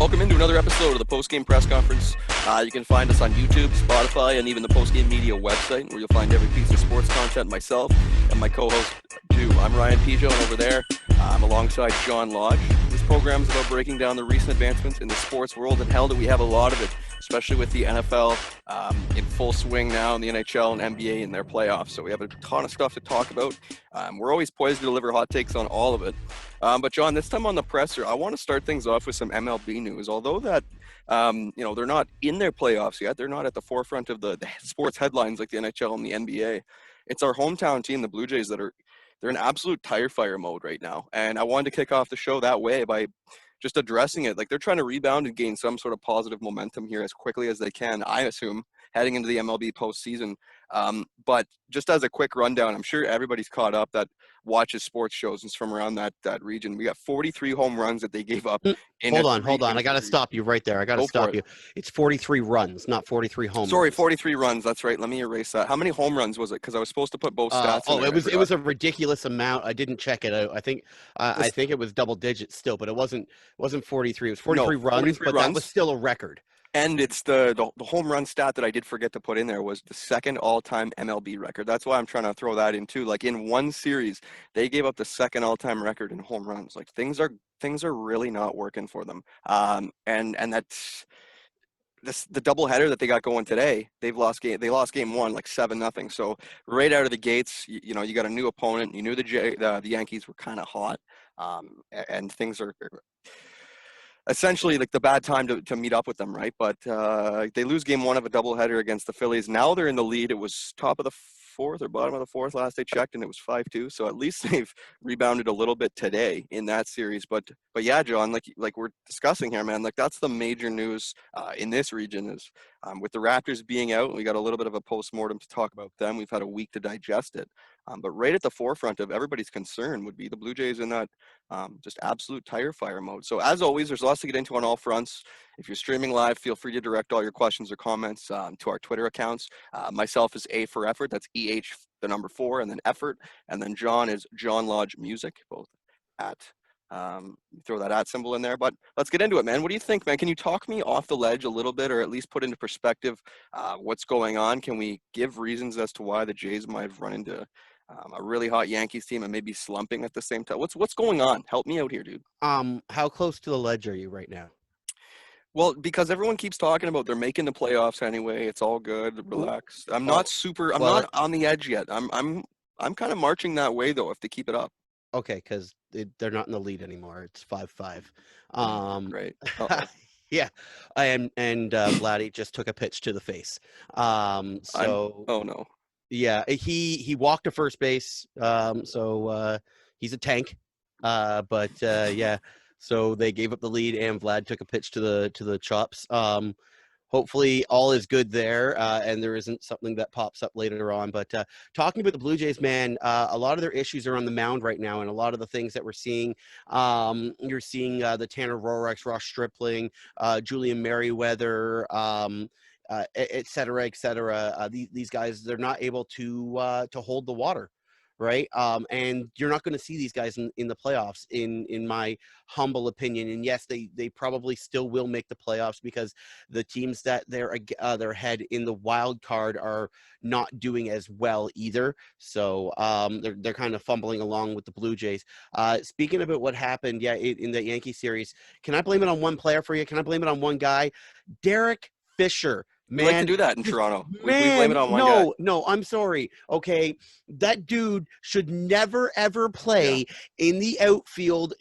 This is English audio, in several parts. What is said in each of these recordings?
Welcome into another episode of the post-game press conference. You can find us on YouTube, Spotify, and even the post-game media website, where you'll find every piece of sports content, myself and my co-host, Drew. I'm Ryan Pigeau, and over there, I'm alongside John Lodge. This program is about breaking down the recent advancements in the sports world, and hell, do we have a lot of it, especially with the NFL in full swing now, and the NHL and NBA in their playoffs. So we have a ton of stuff to talk about. We're always poised to deliver hot takes on all of it. But John, this time on the presser, I want to start things off with some MLB news. Although that, they're not in their playoffs yet, they're not at the forefront of the sports headlines like the NHL and the NBA. It's our hometown team, the Blue Jays, they're in absolute tire fire mode right now. And I wanted to kick off the show that way by just addressing it. Like, they're trying to rebound and gain some sort of positive momentum here as quickly as they can, I assume, heading into the MLB postseason. But just as a quick rundown, I'm sure everybody's caught up that watches sports shows and from around that region. We got 43 home runs that they gave up. Hold on. I got to stop you right there. I got to stop you. It's 43 runs, not 43 home runs. Sorry, 43 runs. That's right. Let me erase that. How many home runs was it? Because I was supposed to put both stats in there. It was a ridiculous amount. I didn't check it. I think it was double digits still, but it wasn't 43. It was 43 runs, but that was still a record. And it's the home run stat that I did forget to put in there was the second all-time MLB record. That's why I'm trying to throw that in too. Like, in one series, they gave up the second all-time record in home runs. Like, things are really not working for them. And that's the doubleheader that they got going today. They lost game one like 7-0. So right out of the gates, you got a new opponent. You knew the Yankees were kind of hot, and things are essentially like the bad time to meet up with them, right? But they lose game one of a doubleheader against the Phillies. Now they're in the lead. It was top of the fourth or bottom of the fourth last I checked, and it was 5-2. So at least they've rebounded a little bit today in that series. But yeah, John, like we're discussing here, man, like that's the major news in this region is with the Raptors being out. We got a little bit of a post-mortem to talk about them. We've had a week to digest it. But right at the forefront of everybody's concern would be the Blue Jays in that just absolute tire fire mode. So as always, there's lots to get into on all fronts. If you're streaming live, feel free to direct all your questions or comments to our Twitter accounts. Myself is A for Effort. That's EH, the number 4, and then Effort. And then John is John Lodge Music, both at. Throw that at symbol in there. But let's get into it, man. What do you think, man? Can you talk me off the ledge a little bit, or at least put into perspective what's going on? Can we give reasons as to why the Jays might have run into a really hot Yankees team and maybe slumping at the same time? What's going on? Help me out here, dude. How close to the ledge are you right now? Well, because everyone keeps talking about they're making the playoffs anyway. It's all good. Relax. I'm not on the edge yet. I'm kind of marching that way though, if they keep it up. Okay, because they're not in the lead anymore. It's 5-5. Great. Yeah, and Vladdy just took a pitch to the face. Oh no. Yeah, he walked to first base. So he's a tank. Yeah. So they gave up the lead, and Vlad took a pitch to the chops. Hopefully all is good there, and there isn't something that pops up later on. But talking about the Blue Jays, man, a lot of their issues are on the mound right now, and a lot of the things that we're seeing, you're seeing the Tanner Roarks, Ross Stripling, Julian Merriweather, et cetera, et cetera. These guys, they're not able to hold the water. Right. And you're not going to see these guys in the playoffs, in my humble opinion. And yes, they probably still will make the playoffs because the teams that they're ahead in the wild card are not doing as well either. So they're kind of fumbling along with the Blue Jays. Speaking about what happened, in the Yankee series, can I blame it on one player for you? Can I blame it on one guy? Derek Fisher. Man, we like to do that in Toronto. We blame it on one guy. No, I'm sorry. Okay, that dude should never ever play in the outfield.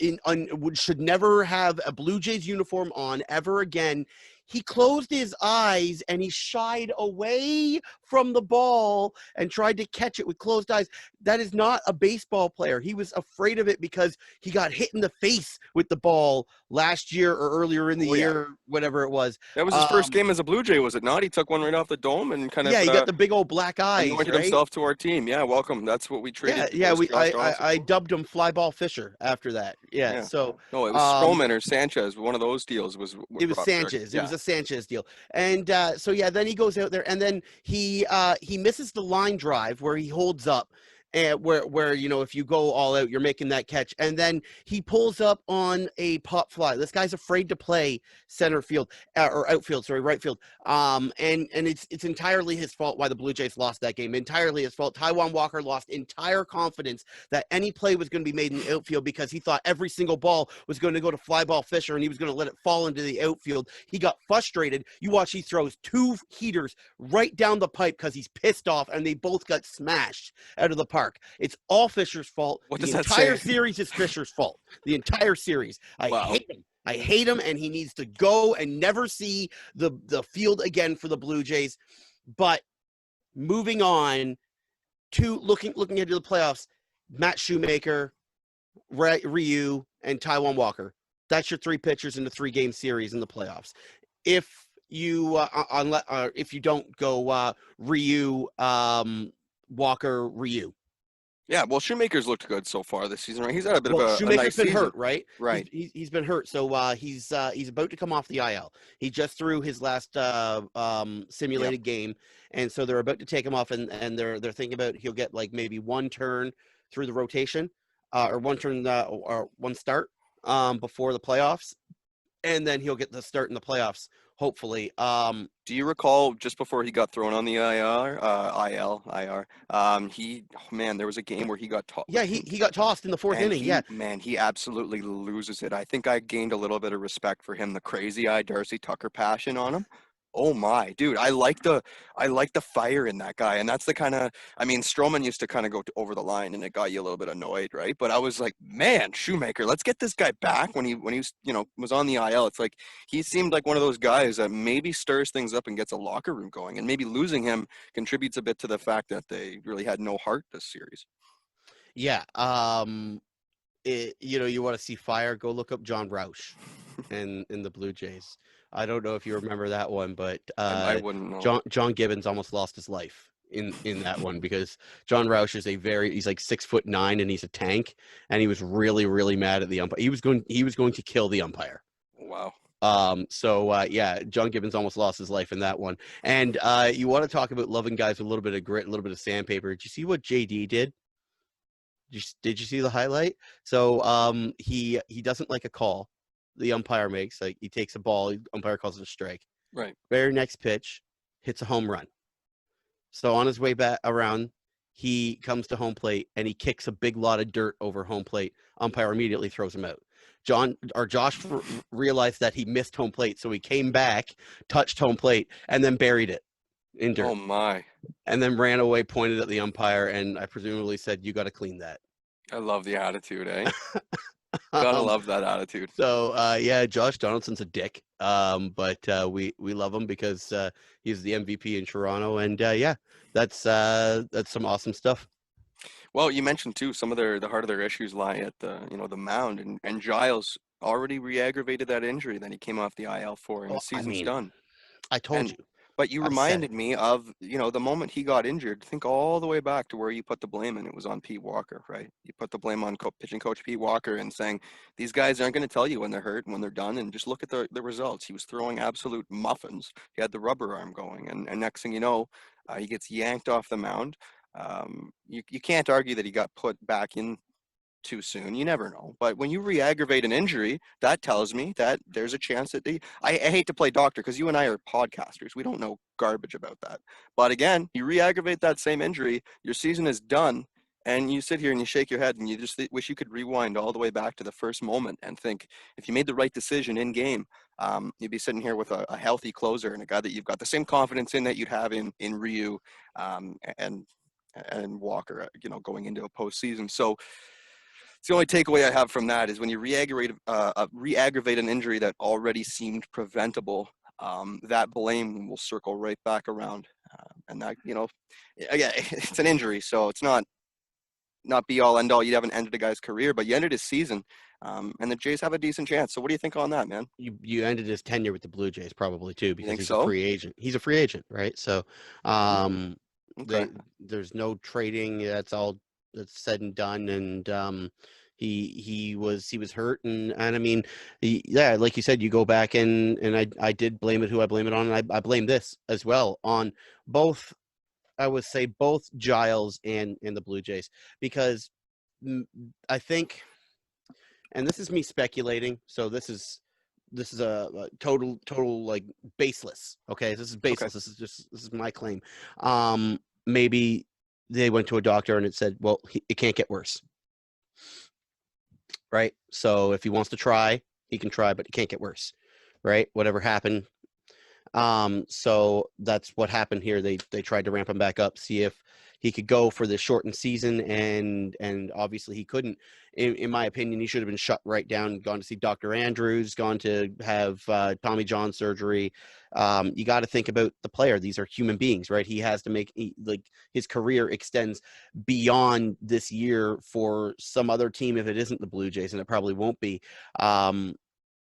Should never have a Blue Jays uniform on ever again. He closed his eyes and he shied away from the ball and tried to catch it with closed eyes. That is not a baseball player. He was afraid of it because he got hit in the face with the ball last year or earlier in the year, whatever it was. That was his first game as a Blue Jay, was it not? He took one right off the dome and kind of he got the big old black eyes. Anointed himself to our team. Yeah, welcome. That's what we treated. I dubbed him Flyball Fisher after that. Yeah. So no, it was Stroman or Sanchez. One of those deals was. It was Sanchez. It was a Sanchez deal. And then he goes out there and then he misses the line drive where he holds up and where if you go all out, you're making that catch, and then he pulls up on a pop fly. This guy's afraid to play center field or outfield, sorry, right field. And it's entirely his fault why the Blue Jays lost that game. Entirely his fault. Taijuan Walker lost entire confidence that any play was going to be made in the outfield because he thought every single ball was going to go to fly ball Fisher and he was going to let it fall into the outfield. He got frustrated. You watch, he throws 2 heaters right down the pipe because he's pissed off, and they both got smashed out of the park. It's all Fisher's fault. What The does that entire say? series is Fisher's fault. The entire series. I Wow. hate him. I hate him, and he needs to go and never see the field again for the Blue Jays. But moving on to looking into the playoffs, Matt Shoemaker, Ryu, and Taijuan Walker. That's your 3 pitchers in the 3-game series in the playoffs. If you if you don't go Ryu, Walker, Ryu. Yeah, well, Shoemaker's looked good so far this season, right? He's had a bit of a Shoemaker's nice been season. hurt, right? Right. He's been hurt, so he's about to come off the IL. He just threw his last simulated game, and so they're about to take him off, and they're thinking about he'll get like maybe 1 turn through the rotation, or 1 turn or 1 start before the playoffs, and then he'll get the start in the playoffs, hopefully. Do you recall just before he got thrown on the IR, there was a game where he got Yeah, he got tossed in the 4th inning. He absolutely loses it. I think I gained a little bit of respect for him, the crazy eye Darcy Tucker passion on him. Oh my, dude, I like the fire in that guy. And that's the kind of, I mean, Stroman used to kind of go over the line and it got you a little bit annoyed, right? But I was like, man, Shoemaker, let's get this guy back when he was, was on the IL. It's like he seemed like one of those guys that maybe stirs things up and gets a locker room going, and maybe losing him contributes a bit to the fact that they really had no heart this series. Yeah. You want to see fire, go look up John Roush in the Blue Jays. I don't know if you remember that one, but I wouldn't know. John Gibbons almost lost his life in that one because John Roush is he's like 6'9" and he's a tank, and he was really, really mad at the umpire. He was going to kill the umpire. Wow. John Gibbons almost lost his life in that one. And you want to talk about loving guys with a little bit of grit, a little bit of sandpaper. Did you see what JD did? Did you see the highlight? So he doesn't like a call the umpire makes. Like, he takes a ball, the umpire calls it a strike. Right. Very next pitch, hits a home run. So on his way back around, he comes to home plate and he kicks a big lot of dirt over home plate. Umpire immediately throws him out. Josh realized that he missed home plate, so he came back, touched home plate, and then buried it in dirt. Oh my. And then ran away, pointed at the umpire, and I presumably said, "You got to clean that." I love the attitude, eh? Gotta love that attitude. So Josh Donaldson's a dick, but we love him because he's the MVP in Toronto, and that's some awesome stuff. Well, you mentioned too some of the heart of their issues lie at the mound, and Giles already re-aggravated that injury that he came off the IL for, and the season's done. I told you. But you reminded me of, the moment he got injured. Think all the way back to where you put the blame, and it was on Pete Walker, right? You put the blame on pitching coach Pete Walker and saying, these guys aren't going to tell you when they're hurt and when they're done, and just look at the results. He was throwing absolute muffins. He had the rubber arm going, and next thing you know, he gets yanked off the mound. You can't argue that he got put back in too soon. You never know. But when you re-aggravate an injury, that tells me that there's a chance that I hate to play doctor because you and I are podcasters. We don't know garbage about that. But again, you re-aggravate that same injury, your season is done, and you sit here and you shake your head and you just wish you could rewind all the way back to the first moment and think if you made the right decision in game, you'd be sitting here with a healthy closer and a guy that you've got the same confidence in that you'd have in Ryu and Walker, going into a postseason. So it's the only takeaway I have from that is when you re-aggravate an injury that already seemed preventable, that blame will circle right back around. And that, again, it's an injury, so it's not be all end all. You haven't ended a guy's career, but you ended his season, and the Jays have a decent chance. So what do you think on that, man? You ended his tenure with the Blue Jays probably too, because he's so? a free agent. He's a free agent, right? So Okay. there's no trading. That's all that's said and done. And he was hurt, and I mean, like you said, you go back and I did blame it who I blame it on, and I blame this as well on both would say both Giles and the Blue Jays, because I think, and this is me speculating, so this is a total like baseless. Okay, this is Okay. baseless. This is my claim. Maybe they went to a doctor and it said, well, it can't get worse, right? So if he wants to try, he can try, but it can't get worse, right? Whatever happened. So that's what happened here. They tried to ramp him back up, see if he could go for the shortened season, and obviously he couldn't. In my opinion, he should have been shut right down, gone to see Dr. Andrews, gone to have Tommy John surgery. You got to think about the player. These are human beings, right? He has to like his career extends beyond this year for some other team if it isn't the Blue Jays, and it probably won't be.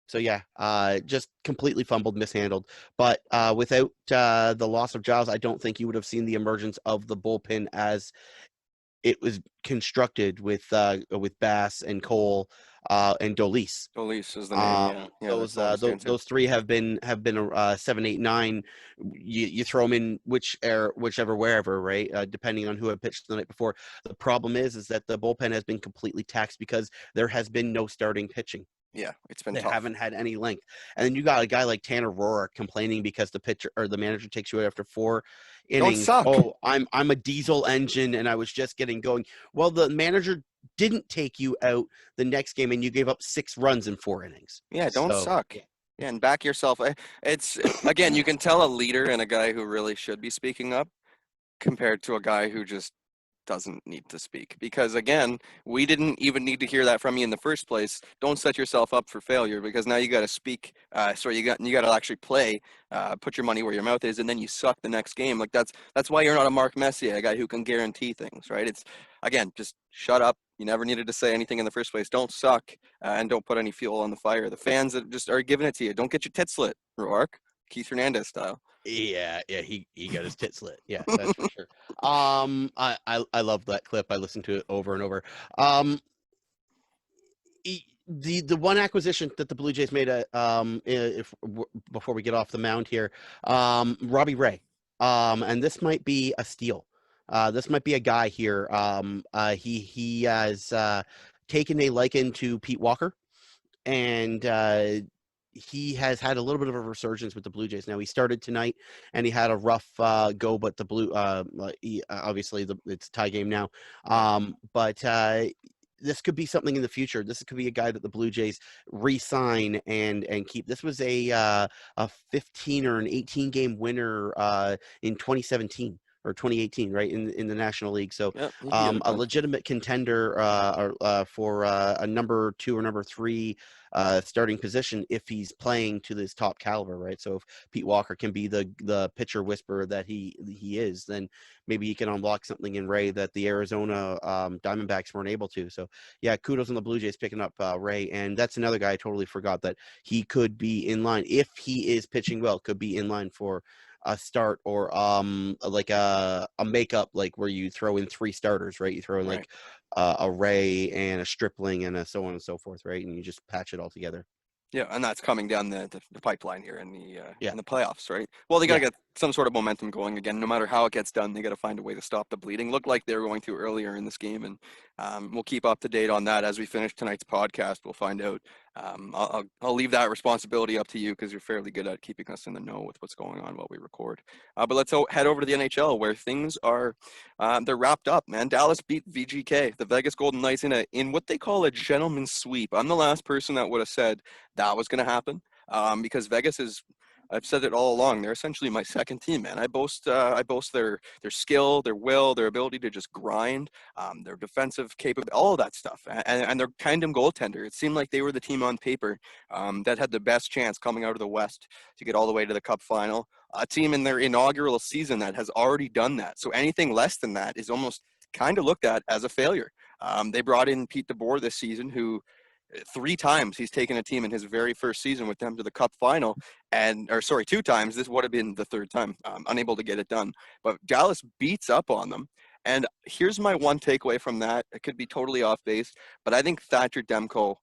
So yeah, just completely fumbled, mishandled. But without the loss of Giles, I don't think you would have seen the emergence of the bullpen as it was constructed with Bass and Cole and Dolis. Dolis is the name. Yeah, yeah, that's the one that stands out. Those three have been 7, 8, 9. You throw them in whichever wherever, right? Depending on who had pitched the night before. The problem is that the bullpen has been completely taxed because there has been no starting pitching. Yeah, it's been They tough. haven't had any length. And then you got a guy like Tanner Roark complaining because the pitcher or the manager takes you out after 4 innings. Don't suck. Oh, I'm a diesel engine and I was just getting going. Well, the manager didn't take you out the next game and you gave up 6 runs in 4 innings. Yeah, don't suck. Yeah. Yeah, and back yourself. It's again, you can tell a leader and a guy who really should be speaking up compared to a guy who just doesn't need to speak, because again, we didn't even need to hear that from you in the first place. Don't set yourself up for failure, because now you got to speak. You got to actually play, put your money where your mouth is, and then you suck the next game. Like that's why you're not a Mark Messier, a guy who can guarantee things, right? It's again, just shut up. You never needed to say anything in the first place. Don't suck, and don't put any fuel on the fire. The fans that just are giving it to you, don't get your tits slit, Roark, Keith Hernandez style. Yeah, he got his tit slit. Yeah, that's for sure. I love that clip. I listened to it over and over. The one acquisition that the Blue Jays made before we get off the mound here, Robbie Ray, and this might be a steal. This might be a guy here. He has taken a liking to Pete Walker, and he has had a little bit of a resurgence with the Blue Jays. Now he started tonight and he had a rough go, but the Blue, obviously it's a tie game now. But this could be something in the future. This could be a guy that the Blue Jays re-sign and keep. This was a 15 or an 18 game winner in 2017. Or 2018, right, in the National League. So Yep, a legitimate contender for a number 2 or number 3 starting position if he's playing to this top caliber, right? So if Pete Walker can be the pitcher whisperer that he is, then maybe he can unlock something in Ray that the Arizona Diamondbacks weren't able to. So yeah, kudos on the Blue Jays picking up Ray, and that's another guy I totally forgot that he could be in line if he is pitching well. Could be in line for a start or like a makeup, like where you throw in 3 starters, right? You throw in like a Ray and a Stripling and a so on and so forth, right? And you just patch it all together. Yeah, and that's coming down the pipeline here in the playoffs, right? Well, they got to get some sort of momentum going again. No matter how it gets done, they got to find a way to stop the bleeding. Looked like they were going to earlier in this game, and we'll keep up to date on that as we finish tonight's podcast. We'll find out. I'll leave that responsibility up to you because you're fairly good at keeping us in the know with what's going on while we record. But let's head over to the NHL where things are they're wrapped up, man. Dallas beat VGK, the Vegas Golden Knights, in what they call a gentleman's sweep. I'm the last person that would have said that was going to happen because Vegas is. I've said it all along. They're essentially my second team, man. I boast their skill, their will, their ability to just grind, their defensive capability, all of that stuff, and their tandem goaltender. It seemed like they were the team on paper that had the best chance coming out of the West to get all the way to the Cup final. A team in their inaugural season that has already done that. So anything less than that is almost kind of looked at as a failure. They brought in Pete DeBoer this season, who 3 times he's taken a team in his very first season with them to the Cup final, 2 times. This would have been the 3rd time, unable to get it done. But Dallas beats up on them. And here's my one takeaway from that. It could be totally off base, but I think Thatcher Demko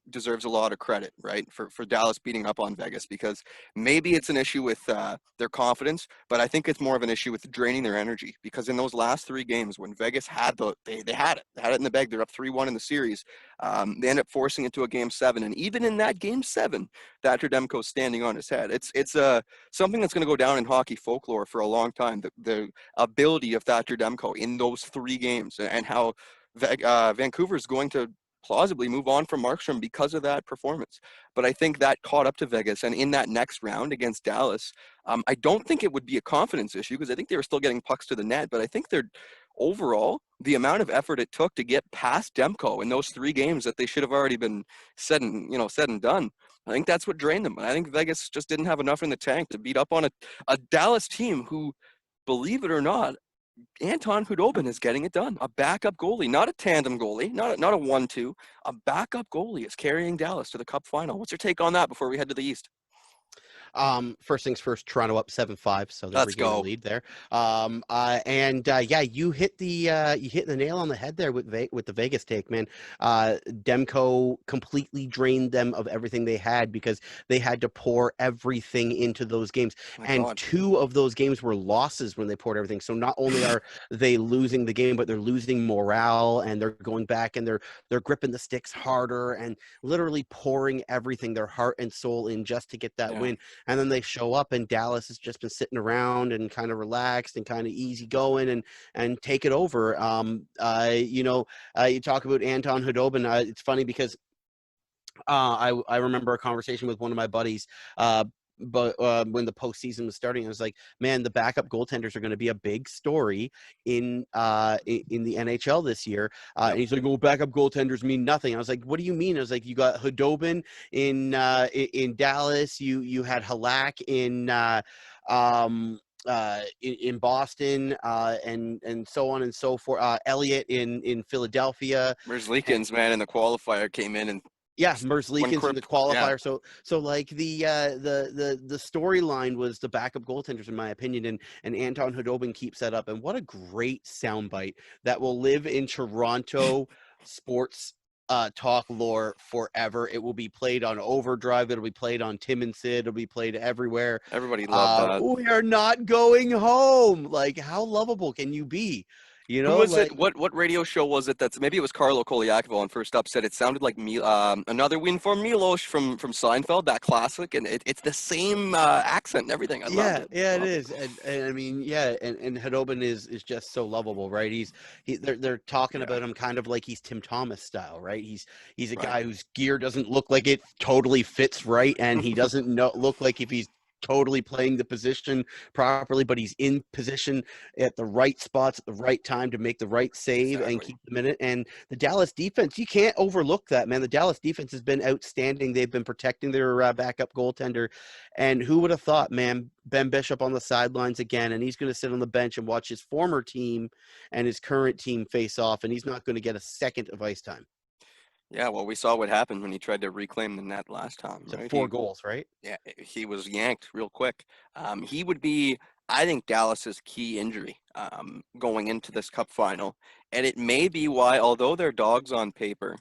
deserves a lot of credit, right, for Dallas beating up on Vegas, because maybe it's an issue with their confidence, but I think it's more of an issue with draining their energy, because in those last 3 games when Vegas had they had it in the bag, they're up 3-1 in the series. They end up forcing it to a game 7, and even in that game 7, Thatcher Demko's standing on his head. It's something that's going to go down in hockey folklore for a long time. The ability of Thatcher Demko in those 3 games, and how Vancouver's going to plausibly move on from Markstrom because of that performance. But I think that caught up to Vegas, and in that next round against Dallas, I don't think it would be a confidence issue, because I think they were still getting pucks to the net, but I think they're overall, the amount of effort it took to get past Demko in those 3 games that they should have already been said and done. I think that's what drained them. I think Vegas just didn't have enough in the tank to beat up on a Dallas team who, believe it or not, Anton Khudobin is getting it done. A backup goalie, not a tandem goalie, not a 1-2. A backup goalie is carrying Dallas to the Cup final. What's your take on that before we head to the East? First things first, Toronto up 7-5, so they're Let's regaining the go. lead there. Yeah, you hit the nail on the head there with the Vegas take, man. Demko completely drained them of everything they had, because they had to pour everything into those games, My and God. 2 of those games were losses when they poured everything. So not only are they losing the game, but they're losing morale, and they're going back and they're gripping the sticks harder and literally pouring everything, their heart and soul, in just to get that Yeah. win. And then they show up, and Dallas has just been sitting around and kind of relaxed and kind of easy going and take it over. You talk about Anton Khudobin. It's funny because I remember a conversation with one of my buddies. But when the postseason was starting, I was like, "Man, the backup goaltenders are going to be a big story in the NHL this year." Yep. And he's like, "Oh, backup goaltenders mean nothing." I was like, "What do you mean?" I was like, "You got Khudobin in Dallas. You had Halak in Boston, and so on and so forth. Elliott in Philadelphia." Merzlikins, man, in the qualifier came in and Yeah, one Merzlikins in crip. the Yeah. qualifier. So like the storyline was the backup goaltenders, in my opinion, and Anton Khudobin keeps that up. And what a great soundbite that will live in Toronto sports talk lore forever. It will be played on Overdrive. It'll be played on Tim and Sid. It'll be played everywhere. Everybody loved that. We are not going home. Like, how lovable can you be? Who was it? Like, What radio show was it? That's maybe it was Carlo Koliakovo on First Up said it sounded like another win for Milos from Seinfeld, that classic, and it's the same accent and everything. I loved it. Yeah, it Loved it. is, and I mean, yeah, and Hadobin is just so lovable, right? They're talking Yeah. about him kind of like he's Tim Thomas style, right? He's a Right. guy whose gear doesn't look like it totally fits right, and he doesn't look like if he's totally playing the position properly, but he's in position at the right spots at the right time to make the right save and Exactly. keep the minute. And the Dallas defense, you can't overlook that, man. The Dallas defense has been outstanding. They've been protecting their backup goaltender. And who would have thought, man, Ben Bishop on the sidelines again, and he's going to sit on the bench and watch his former team and his current team face off, and he's not going to get a second of ice time. Yeah. Well, we saw what happened when he tried to reclaim the net last time, It's right? 4 goals, right? Yeah, he was yanked real quick. He would be, I think, Dallas's key injury going into this Cup final, and it may be why, although they're dogs on paper,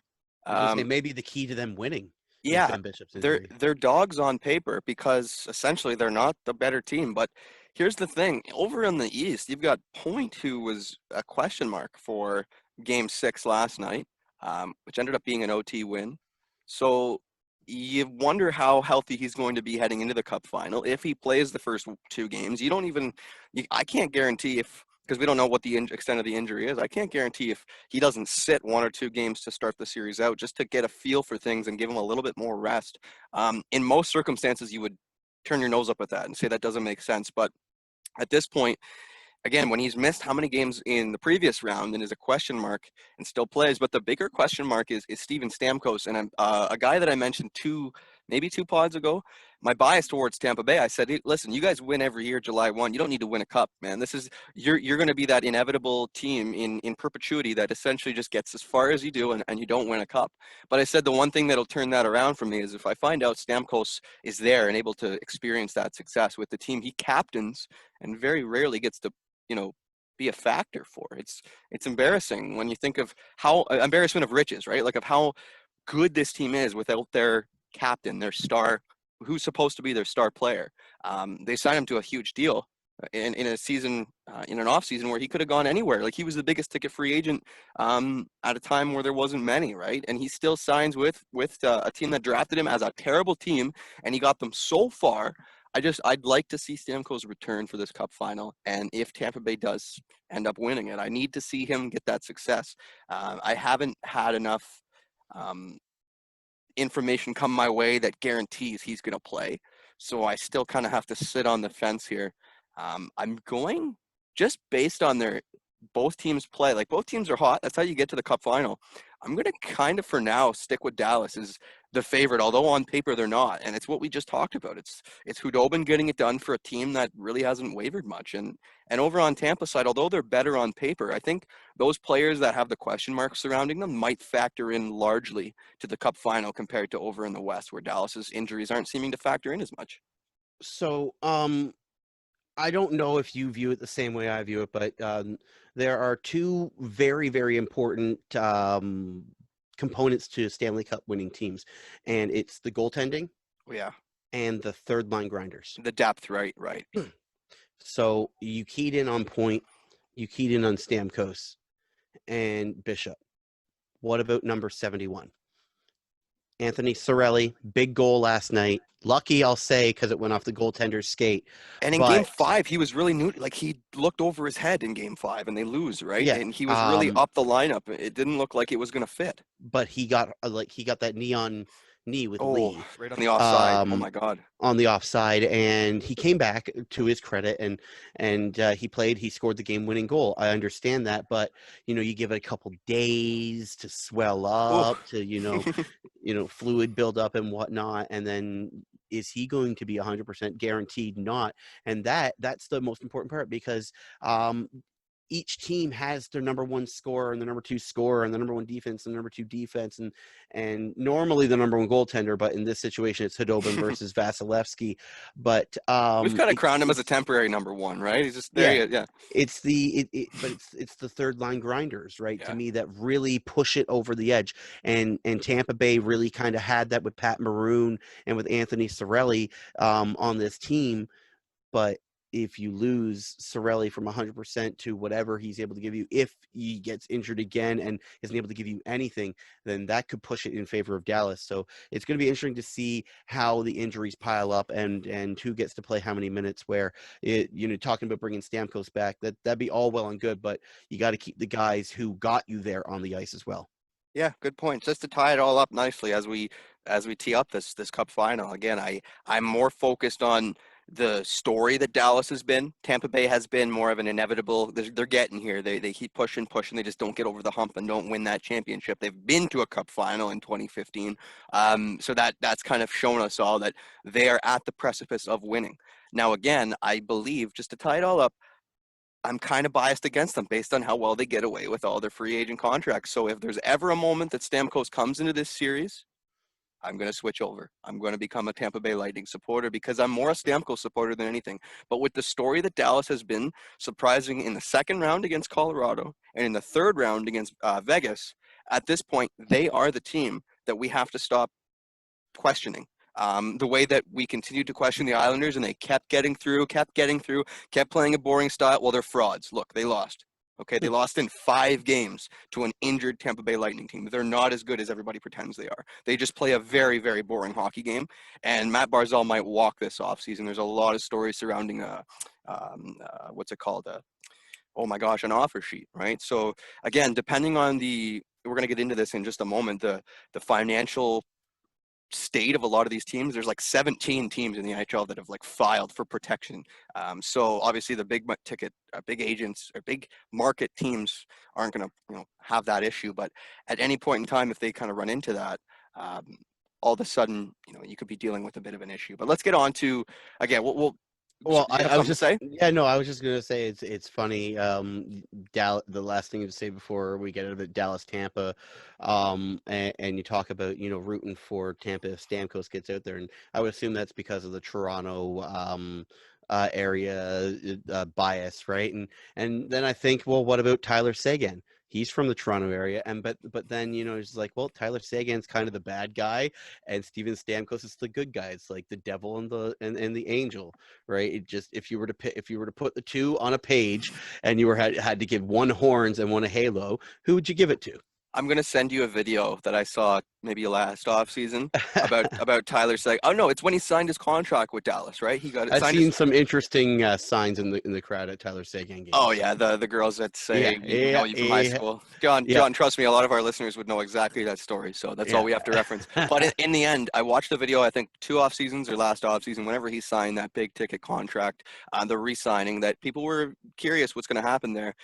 I was going to say um, maybe the key to them winning is yeah, Ben Bishop's they're injury. they're dogs on paper because essentially they're not the better team. But here's the thing: over in the East, you've got Point, who was a question mark for Game 6 last night, which ended up being an OT win. So you wonder how healthy he's going to be heading into the Cup final. If he plays the first 2 games, I can't guarantee if, because we don't know what the extent of the injury is. I can't guarantee if he doesn't sit 1 or 2 games to start the series out, just to get a feel for things and give him a little bit more rest. In most circumstances, you would turn your nose up at that and say that doesn't make sense. But at this point, again, when he's missed how many games in the previous round and is a question mark and still plays, but the bigger question mark is Steven Stamkos. And a guy that I mentioned maybe 2 pods ago, my bias towards Tampa Bay, I said, listen, you guys win every year, July 1. You don't need to win a cup, man. You're going to be that inevitable team in perpetuity that essentially just gets as far as you do and you don't win a cup. But I said the one thing that'll turn that around for me is if I find out Stamkos is there and able to experience that success with the team he captains and very rarely gets to be a factor for. It's embarrassing when you think of how embarrassment of riches, right? Like of how good this team is without their captain, their star, who's supposed to be their star player. They signed him to a huge deal in a season, in an off season where he could have gone anywhere. Like, he was the biggest ticket free agent at a time where there wasn't many, right? And he still signs with a team that drafted him as a terrible team, and he got them so far. I'd like to see Stamkos return for this Cup final, and if Tampa Bay does end up winning it, I need to see him get that success. I haven't had enough um, information come my way that guarantees he's going to play. So I still kind of have to sit on the fence here. I'm going just based on their both teams play. Like, both teams are hot. That's how you get to the Cup final. I'm going to kind of, for now, stick with Dallas as the favorite, although on paper they're not. And it's what we just talked about. It's Hudobin getting it done for a team that really hasn't wavered much. And over on Tampa side, although they're better on paper, I think those players that have the question marks surrounding them might factor in largely to the Cup final compared to over in the West, where Dallas's injuries aren't seeming to factor in as much. So, I don't know if you view it the same way I view it, but there are two very, very important components to Stanley Cup winning teams, and it's the goaltending Yeah, and the third line grinders. the depth, right. So you keyed in on Point, you keyed in on Stamkos and Bishop. What about number 71? Anthony Cirelli, big goal last night. Lucky, I'll say, because it went off the goaltender's skate. And in But game 5, he was really new. Like, he looked over his head in game 5 and they lose, right? yeah, And he was really up the lineup. It didn't look like it was going to fit. but he got that knee on knee with Lee. Right on the offside. Oh my God. On the offside, and he came back, to his credit, and he played. He scored the game-winning goal. I understand that, but you give it a couple days to swell up, to fluid build up and whatnot, and then is he going to be 100% guaranteed? Not, and that's the most important part, because each team has their number one scorer and the number two scorer and the number one defense and the number two defense and normally the number one goaltender, but in this situation it's Hudobin versus Vasilevsky. But we've kind of crowned him as a temporary number one, right? He's just there. Yeah. It's it's the third line grinders, right? Yeah. To me, that really push it over the edge. And Tampa Bay really kind of had that with Pat Maroon and with Anthony Cirelli on this team. But if you lose Cirelli from 100% to whatever he's able to give you, if he gets injured again and isn't able to give you anything, then that could push it in favor of Dallas. So it's going to be interesting to see how the injuries pile up and who gets to play how many minutes. Where talking about bringing Stamkos back, that'd be all well and good, but you got to keep the guys who got you there on the ice as well. Yeah, good point. Just to tie it all up nicely as we tee up this Cup final. Again, I'm more focused on the story that Dallas has been. Tampa Bay has been more of an inevitable. They're getting here. They keep pushing. They just don't get over the hump and don't win that championship. They've been to a Cup final in 2015. So that's kind of shown us all that they are at the precipice of winning. Now, again, I believe, just to tie it all up, I'm kind of biased against them based on how well they get away with all their free agent contracts. So if there's ever a moment that Stamkos comes into this series, I'm going to switch over. I'm going to become a Tampa Bay Lightning supporter because I'm more a Stamkos supporter than anything. But with the story that Dallas has been, surprising in the second round against Colorado and in the third round against Vegas, at this point, they are the team that we have to stop questioning. The way that we continued to question the Islanders and they kept getting through, kept playing a boring style. Well, they're frauds. Look, they lost. Okay, they lost in 5 games to an injured Tampa Bay Lightning team. They're not as good as everybody pretends they are. They just play a very, very boring hockey game. And Matt Barzal might walk this offseason. There's a lot of stories surrounding what's it called? Oh my gosh, an offer sheet, right? So again, depending on we're going to get into this in just a moment, the financial state of a lot of these teams. There's like 17 teams in the NHL that have like filed for protection. So obviously the big ticket, big agents or big market teams aren't going to have that issue. But at any point in time, if they kind of run into that, all of a sudden, you could be dealing with a bit of an issue. But let's get on to, again, Well, I was just say. Yeah, no, I was just gonna say it's funny. The last thing to say before we get into Dallas Tampa, and you talk about rooting for Tampa if Stamkos gets out there, and I would assume that's because of the Toronto area bias, right? And then I think, well, what about Tyler Seguin? He's from the Toronto area, and but then it's like, well, Tyler Seguin's kind of the bad guy, and Steven Stamkos is the good guy. It's like the devil and the angel, right? It just if you were to put the two on a page, and you had to give one horns and one a halo, who would you give it to? I'm gonna send you a video that I saw maybe last off season about Tyler saying, "Oh no, it's when he signed his contract with Dallas, right? He got it I've signed his." seen some interesting signs in the crowd at Tyler Seguin Oh games. yeah, the girls that Yeah, say we know yeah, you from high yeah, school. yeah. John, trust me, a lot of our listeners would know exactly that story. So that's all Yeah. we have to reference. But in the end, I watched the video. I think 2 off seasons or last off season, whenever he signed that big ticket contract, the re-signing, that people were curious what's going to happen there.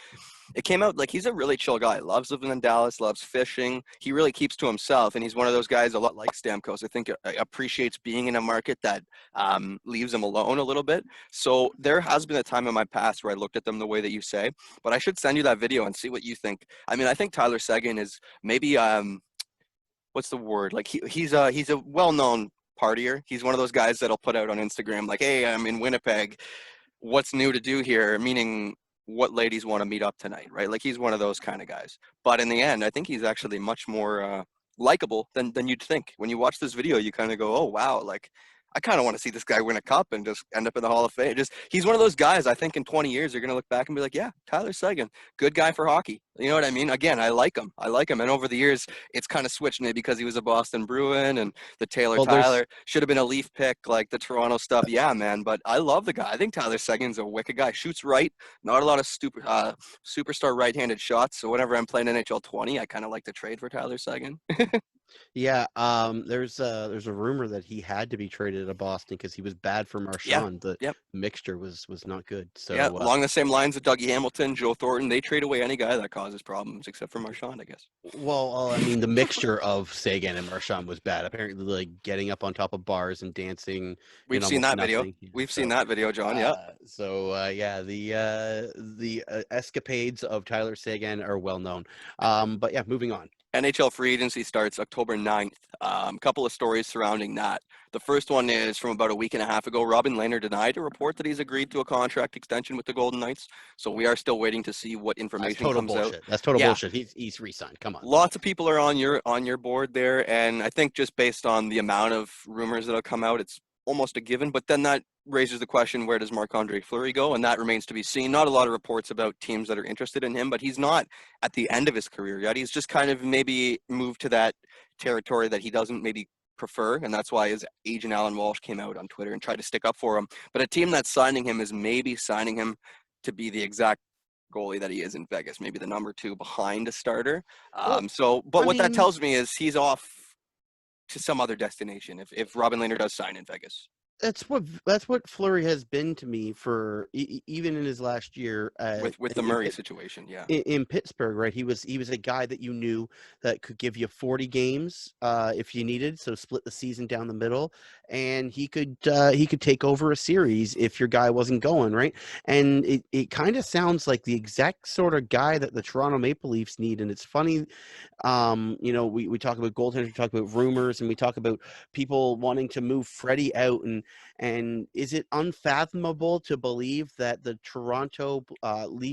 It came out like he's a really chill guy. Loves living in Dallas, loves fishing. He really keeps to himself, and he's one of those guys, a lot like Stamkos. I think appreciates being in a market that leaves him alone a little bit. So there has been a time in my past where I looked at them the way that you say, but I should send you that video and see what you think. I mean, I think Tyler Seguin is maybe what's the word? Like he's a well-known partier. He's one of those guys that'll put out on Instagram like, "Hey, I'm in Winnipeg. What's new to do here?" Meaning what ladies want to meet up tonight, right? Like he's one of those kind of guys. But in the end, I think he's actually much more likable than you'd think. When you watch this video, you kind of go, "Oh wow!" Like I kind of want to see this guy win a cup and just end up in the Hall of Fame. Just he's one of those guys. I think in 20 years, you're gonna look back and be like, "Yeah, Tyler Seguin, good guy for hockey." You know what I mean? Again, I like him. I like him. And over the years, it's kind of switched maybe because he was a Boston Bruin and the Taylor Well, there's Tyler should have been a Leaf pick, like the Toronto stuff. Yeah, man. But I love the guy. I think Tyler Seguin's a wicked guy. Shoots right. Not a lot of superstar right-handed shots. So whenever I'm playing NHL 20, I kind of like to trade for Tyler Seguin. Yeah, there's a rumor that he had to be traded to Boston because he was bad for Yeah. Marchand. The Yep. mixture was not good. Yeah. So, Along the same lines of Dougie Hamilton, Joe Thornton, they trade away any guy that causes problems except for Marchand, I guess. I mean, the mixture of Sagan and Marchand was bad. Apparently, like getting up on top of bars and dancing in We've seen almost that video. nothing. Yeah, We've seen that video, John. Yep. yeah, the escapades of Tyler Sagan are well known. But yeah, moving on. NHL free agency starts October 9th. Couple of stories surrounding that. The first one is from about a week and a half ago. Robin Lehner denied a report that he's agreed to a contract extension with the Golden Knights. So we are still waiting to see what That's information total comes out. bullshit. That's total Yeah, bullshit. He's re-signed. Come on. lots of people are on your board there, and I think just based on the amount of rumors that have come out, it's almost a given. But then that raises the question, where does Marc-Andre Fleury go? And that remains to be seen. Not a lot of reports about teams that are interested in him, but he's not at the end of his career yet. He's just kind of maybe moved to that territory that he doesn't maybe prefer, and that's why his agent Alan Walsh came out on Twitter and tried to stick up for him. But a team that's signing him is maybe signing him to be the exact goalie that he is in Vegas, maybe the number 2 behind a starter. Well, But I what that mean, tells me is he's off to some other destination if Robin Lehner does sign in Vegas that's what Fleury has been to me for even in his last year with the Murray situation. Yeah. in Pittsburgh, right? He was a guy that you knew that could give you 40 games if you needed, so split the season down the middle, and he could take over a series if your guy wasn't going right. And it kind of sounds like the exact sort of guy that the Toronto Maple Leafs need. And it's funny, we talk about goaltenders, we talk about rumors, and we talk about people wanting to move Freddie out, and is it unfathomable to believe that the Toronto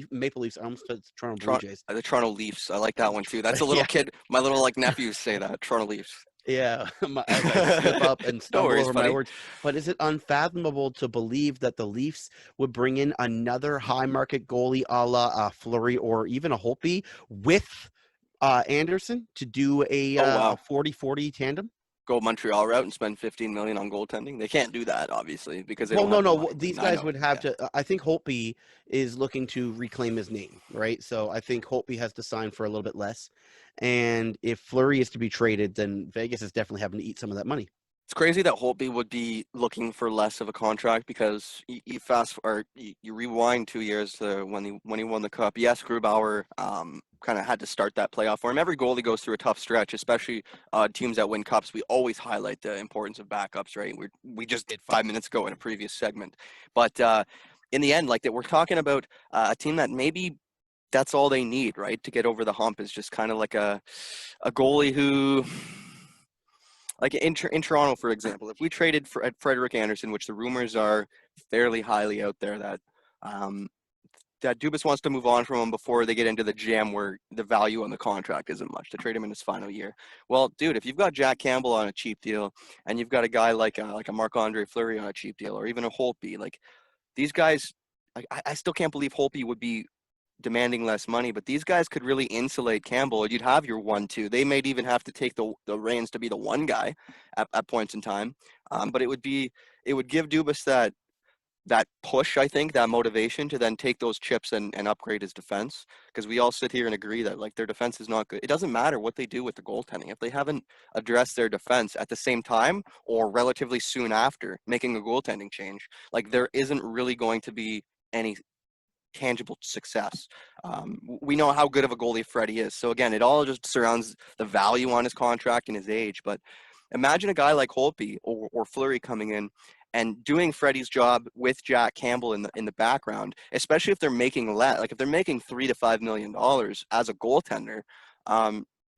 Maple Leafs, I almost said Toronto Blue Jays. The Toronto Leafs. I like that one too. That's a little Yeah, kid. My little nephews say that. Toronto Leafs. yeah. As I slip up and No stumble worries, over my buddy. words, but is it unfathomable to believe that the Leafs would bring in another high market goalie, a la Fleury or even a Holtby, with Anderson to do a Oh wow. 40-40 tandem? Go Montreal route and spend 15 million on goaltending. They can't do that obviously because they Well, don't no, have the no. money. These I guys know. would have Yeah. to. I think Holtby is looking to reclaim his name, right? So I think Holtby has to sign for a little bit less. And if Fleury is to be traded, then Vegas is definitely having to eat some of that money. It's crazy that Holtby would be looking for less of a contract because you rewind 2 years to when he won the cup. Yes, Grubauer kind of had to start that playoff for him. Every goalie goes through a tough stretch, especially teams that win cups. We always highlight the importance of backups, right? We just did 5 minutes ago in a previous segment, but in the end, like that, we're talking about a team that maybe that's all they need, right, to get over the hump is just kind of like a goalie who. Like in Toronto, for example, if we traded for Frederick Anderson, which the rumors are fairly highly out there that that Dubas wants to move on from him before they get into the jam where the value on the contract isn't much to trade him in his final year. Well, dude, if you've got Jack Campbell on a cheap deal and you've got a guy like a Marc-Andre Fleury on a cheap deal, or even a Holtby, like these guys, I still can't believe Holtby would be demanding less money, but these guys could really insulate Campbell. You'd have your 1-2. They might even have to take the reins to be the one guy at points in time. But it would give Dubas that push, I think, that motivation to then take those chips and upgrade his defense. Because we all sit here and agree that like their defense is not good. It doesn't matter what they do with the goaltending. If they haven't addressed their defense at the same time or relatively soon after making a goaltending change, like there isn't really going to be any tangible success. We know how good of a goalie Freddie is. So again, it all just surrounds the value on his contract and his age. But imagine a guy like Holtby or Fleury coming in and doing Freddie's job with Jack Campbell in the background, especially if they're making like if they're making $3 to $5 million as a goaltender,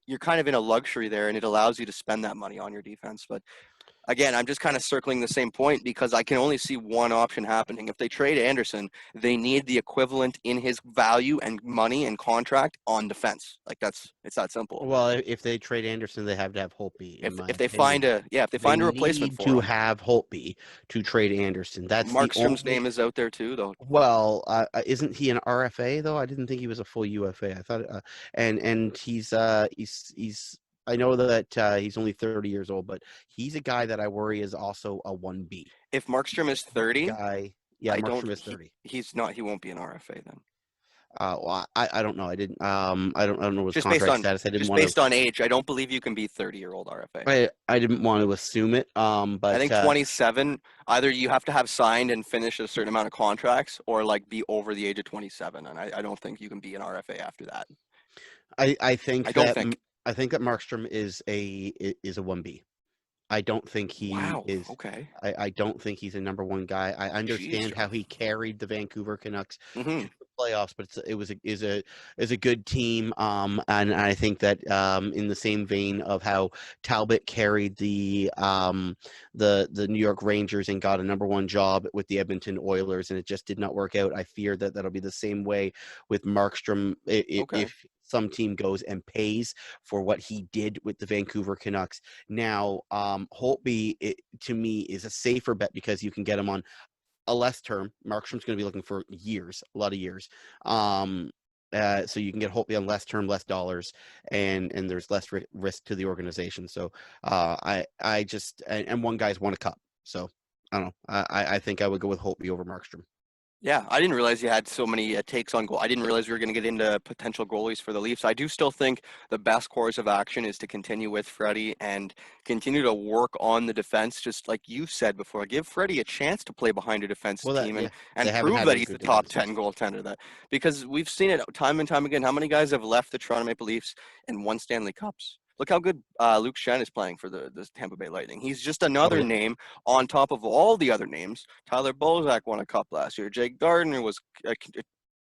you're kind of in a luxury there, and it allows you to spend that money on your defense. But again, I'm just kind of circling the same point because I can only see one option happening. If they trade Anderson, they need the equivalent in his value and money and contract on defense. Like it's that simple. Well, if they trade Anderson, they have to have Holtby. If they find a replacement for him. to have Holtby to trade Anderson. That's Markstrom's name is out there too, though. Well, isn't he an RFA though? I didn't think he was a full UFA. I thought, and he's I know that he's only 30 years old, but he's a guy that I worry is also a 1B. If Markstrom is 30, Markstrom is 30. He's not. He won't be an RFA then. Well, I don't know. I didn't. I don't know his Just contract status. I didn't just want based on age. I don't believe you can be 30-year-old RFA. I didn't want to assume it. But I think 27. Either you have to have signed and finished a certain amount of contracts, or like be over the age of 27. And I don't think you can be an RFA after that. I think that Markstrom is a 1B. I don't think he is. Okay. I don't think he's a number one guy. I understand how he carried the Vancouver Canucks to the playoffs, but it was a good team. And I think that in the same vein of how Talbot carried the New York Rangers and got a number one job with the Edmonton Oilers, and it just did not work out. I fear that that'll be the same way with Markstrom if some team goes and pays for what he did with the Vancouver Canucks. Now, Holtby, to me, is a safer bet because you can get him on a less term. Markstrom's going to be looking for years, a lot of years. So you can get Holtby on less term, less dollars, and there's less risk to the organization. So I just and one guy's won a cup. So I don't know. I think I would go with Holtby over Markstrom. Yeah, I didn't realize you had so many takes on goal. I didn't realize we were going to get into potential goalies for the Leafs. I do still think the best course of action is to continue with Freddie and continue to work on the defense, just like you said before. Give Freddie a chance to play behind a defense team and prove that he's the top 10 goaltender. Because we've seen it time and time again. How many guys have left the Toronto Maple Leafs and won Stanley Cups? Look how good Luke Schenn is playing for the Tampa Bay Lightning. He's just another name on top of all the other names. Tyler Bozak won a cup last year. Jake Gardiner was a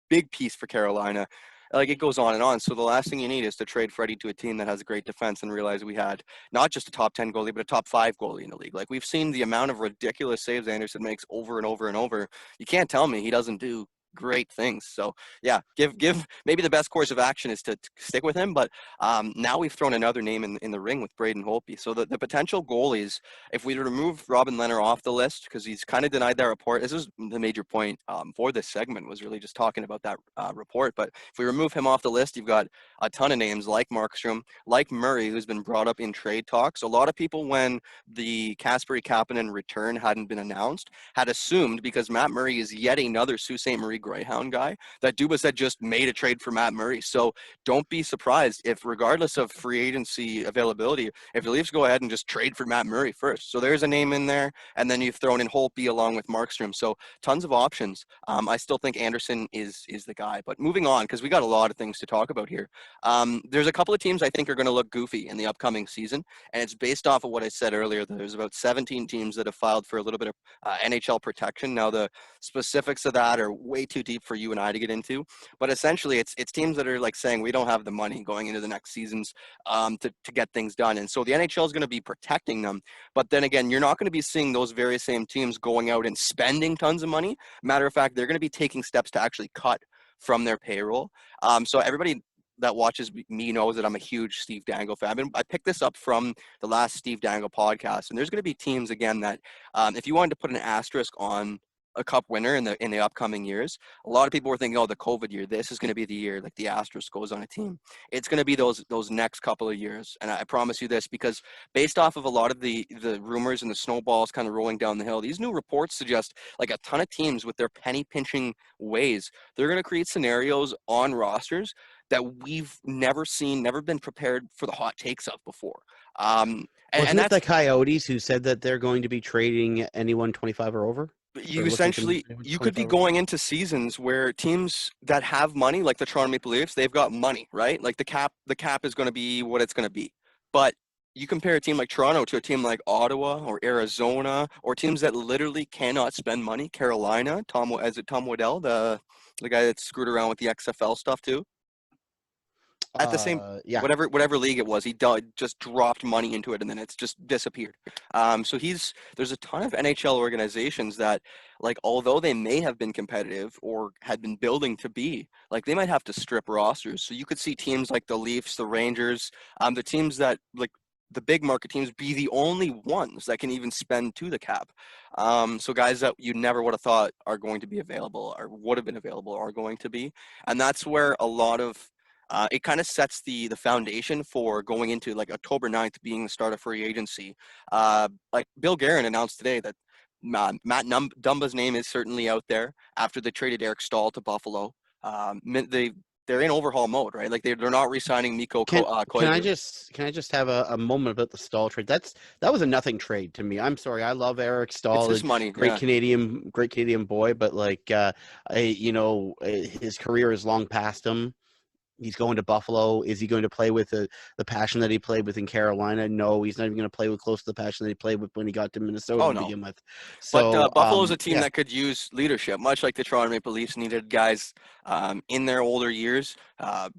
big piece for Carolina. Like, it goes on and on. So the last thing you need is to trade Freddie to a team that has a great defense and realize we had not just a top 10 goalie, but a top 5 goalie in the league. Like, we've seen the amount of ridiculous saves Anderson makes over and over and over. You can't tell me he doesn't do great things. So yeah, give maybe the best course of action is to stick with him, but now we've thrown another name in the ring with Braden Holtby. So the potential goalies, if we remove Robin Lehner off the list, because he's kind of denied that report, this is the major point for this segment, was really just talking about that report. But if we remove him off the list, you've got a ton of names like Markstrom, like Murray, who's been brought up in trade talks. A lot of people, when the Kasperi Kapanen return hadn't been announced, had assumed, because Matt Murray is yet another Sault Ste. Marie Greyhound guy, that Dubas had just made a trade for Matt Murray. So don't be surprised if, regardless of free agency availability, if the Leafs go ahead and just trade for Matt Murray first. So there's a name in there, and then you've thrown in Holtby along with Markstrom. So tons of options. I still think Anderson is the guy. But moving on, because we got a lot of things to talk about here. There's a couple of teams I think are going to look goofy in the upcoming season, and it's based off of what I said earlier. There's about 17 teams that have filed for a little bit of NHL protection. Now, the specifics of that are way too deep for you and I to get into, but essentially it's teams that are like saying we don't have the money going into the next seasons to get things done, and so the NHL is going to be protecting them. But then again, you're not going to be seeing those very same teams going out and spending tons of money. Matter of fact, they're going to be taking steps to actually cut from their payroll. So everybody that watches me knows that I'm a huge Steve Dangle fan. I picked this up from the last Steve Dangle podcast, and there's going to be teams again that, if you wanted to put an asterisk on a cup winner in the upcoming years, a lot of people were thinking, oh, the COVID year, this is going to be the year like the asterisk goes on a team. It's going to be those next couple of years, and I promise you this, because based off of a lot of the rumors and the snowballs kind of rolling down the hill, these new reports suggest like a ton of teams with their penny pinching ways, they're going to create scenarios on rosters that we've never seen, never been prepared for the hot takes of before. Wasn't it That's the Coyotes who said that they're going to be trading anyone 25 or over? you Or looking to move essentially anyone you could be 25 or over? going into seasons where teams that have money, like the Toronto Maple Leafs, they've got money, right? Like the cap is going to be what it's going to be. But you compare a team like Toronto to a team like Ottawa or Arizona, or teams that literally cannot spend money. Carolina, is it Tom Waddell, the guy that screwed around with the XFL stuff too? At the same, Yeah. whatever league it was, he just dropped money into it, and then it's just disappeared. So there's a ton of NHL organizations that, like, although they may have been competitive or had been building to be, like, they might have to strip rosters. So you could see teams like the Leafs, the Rangers, the teams that, like, the big market teams, be the only ones that can even spend to the cap. So guys that you never would have thought are going to be available or would have been available are going to be, and that's where a lot of it kind of sets the foundation for going into like October 9th being the start of free agency. Like Bill Guerin announced today that Dumba's name is certainly out there after they traded Eric Stahl to Buffalo. They're in overhaul mode, right? Like they're not re-signing Can I Koivu. just have a moment about the Stahl trade? That was a nothing trade to me. I'm sorry. I love Eric It's Stahl, a just money, yeah. Great Canadian boy, but like his career is long past him. He's going to Buffalo. Is he going to play with the passion that he played with in Carolina? No, he's not even going to play with close to the passion that he played with when he got to Minnesota Oh to no. begin with. But So, Buffalo's a team yeah, that could use leadership, much like the Toronto Maple Leafs needed guys in their older years.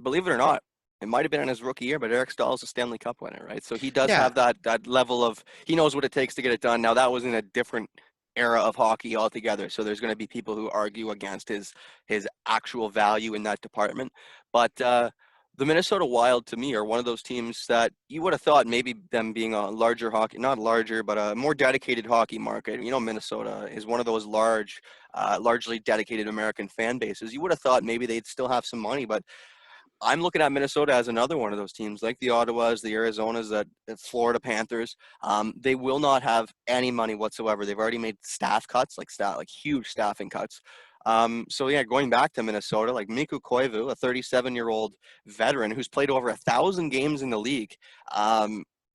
Believe it or not, it might have been in his rookie year, but Eric Stahl is a Stanley Cup winner, right? So he does yeah, have that level of, he knows what it takes to get it done. Now that was in a different era of hockey altogether, so there's going to be people who argue against his actual value in that department. But the Minnesota Wild, to me, are one of those teams that you would have thought maybe them being a larger hockey, not larger, but a more dedicated hockey market. You know, Minnesota is one of those largely dedicated American fan bases. You would have thought maybe they'd still have some money, but I'm looking at Minnesota as another one of those teams, like the Ottawas, the Arizonas, the Florida Panthers. They will not have any money whatsoever. They've already made staff cuts, like huge staffing cuts. So yeah, going back to Minnesota, like Mikko Koivu, a 37-year-old veteran who's played over 1,000 games in the league.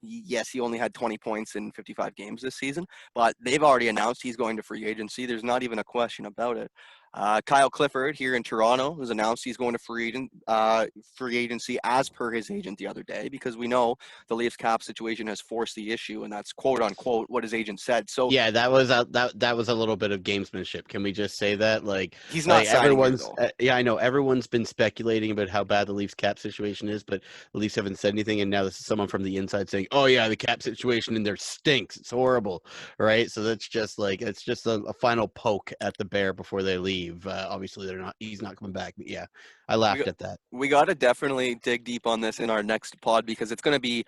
Yes, he only had 20 points in 55 games this season, but they've already announced he's going to free agency. There's not even a question about it. Kyle Clifford here in Toronto has announced he's going to free agency as per his agent the other day, because we know the Leafs cap situation has forced the issue, and that's quote unquote what his agent said. So yeah, that was a little bit of gamesmanship. Can we just say that? he's not Like signing here though. yeah, I know everyone's been speculating about how bad the Leafs cap situation is, but the Leafs haven't said anything, and now this is someone from the inside saying, "Oh yeah, the cap situation in there stinks. It's horrible." Right? So that's just like it's just a final poke at the bear before they leave. Obviously, they're not. He's not coming back. But yeah, I We laughed at that. we got to definitely dig deep on this in our next pod, because it's going to be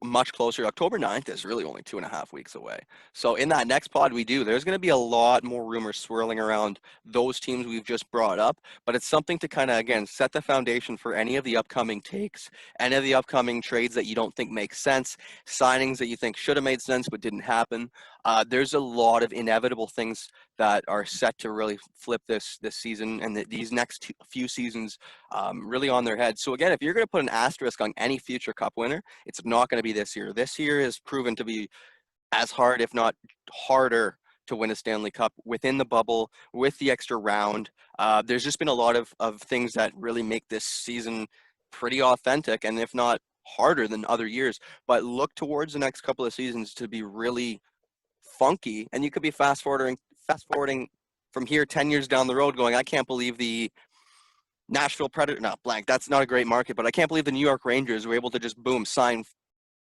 much closer. October 9th is really only 2.5 weeks away. So in that next pod there's going to be a lot more rumors swirling around those teams we've just brought up. But it's something to kind of, again, set the foundation for any of the upcoming takes, any of the upcoming trades that you don't think make sense, signings that you think should have made sense but didn't happen. There's a lot of inevitable things that are set to really flip this season and these next few seasons really on their head. So again, if you're going to put an asterisk on any future Cup winner, it's not going to be this year. This year has proven to be as hard, if not harder, to win a Stanley Cup within the bubble with the extra round. There's just been a lot of things that really make this season pretty authentic, and if not harder than other years. But look towards the next couple of seasons to be really funky, and you could be fast forwarding from here 10 years down the road going, I can't believe the Nashville Predator, not blank, that's not a great market, but I can't believe the New York Rangers were able to just boom sign